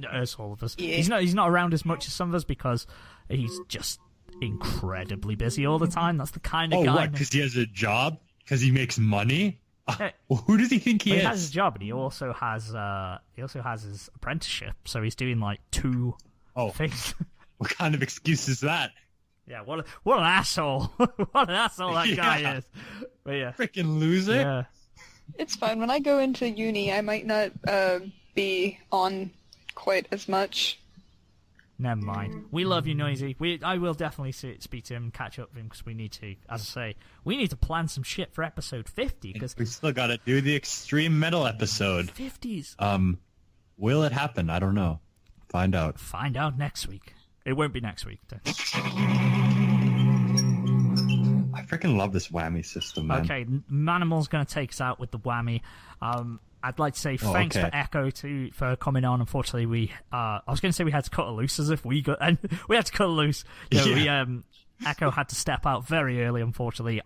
He's not around as much as some of us because he's just incredibly busy all the time. That's the kind of guy. Oh, what? Because he has a job? Because he makes money? Well, who does he think he is? He has his job, and he also has his apprenticeship. So he's doing like two things. What kind of excuse is that? Yeah, what an asshole! What an asshole that guy is. But yeah, freaking loser. Yeah, it's fine. When I go into uni, I might not be on quite as much. Never mind. We love you, Noisy. I will definitely speak to him and catch up with him because we need to, as I say, we need to plan some shit for episode 50 because we still got to do the extreme metal episode. 50s. Will it happen? I don't know. Find out. Find out next week. It won't be next week. I freaking love this whammy system, man. Okay, Manimals going to take us out with the whammy. I'd like to say thanks for Echo for coming on. Unfortunately, I was going to say we had to cut her loose as if we had to cut her loose. Echo had to step out very early, unfortunately.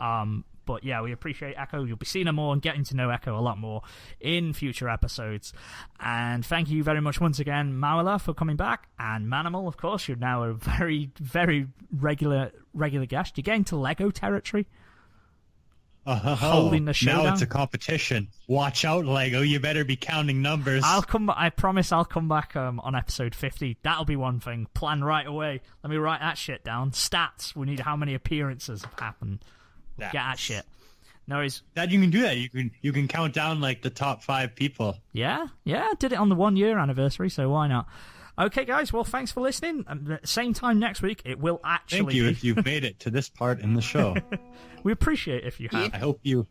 But yeah, we appreciate Echo. You'll be seeing her more and getting to know Echo a lot more in future episodes. And thank you very much once again, Mahlua, for coming back. And Manimal, of course, you're now a very, very regular guest. You're getting to Lego territory. Holding the show now down. It's a competition. Watch out, Lego. You better be counting numbers. I promise I'll come back on episode 50. That'll be one thing. Plan right away. Let me write that shit down. Stats. We need how many appearances have happened. Get that shit. No worries. That you can do that. You can count down like the top 5 people. Yeah. I did it on the 1 year anniversary, so why not? Okay, guys. Well, thanks for listening. Same time next week. It will actually. Thank you if you've made it to this part in the show. We appreciate if you have. I hope you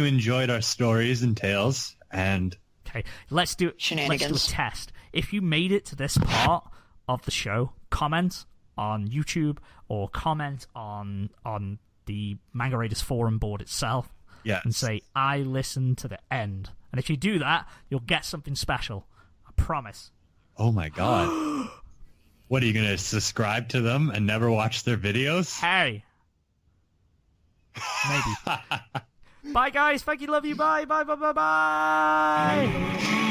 enjoyed our stories and tales. And okay, let's do a test. If you made it to this part of the show, comment on YouTube or comment on the Manga Raiders forum board itself. Yeah. And say, I listened to the end. And if you do that, you'll get something special. I promise. Oh my god. What, are you going to subscribe to them and never watch their videos? Hey. Maybe. Bye, guys. Thank you. Love you. Bye. Bye. Bye. Bye. Bye.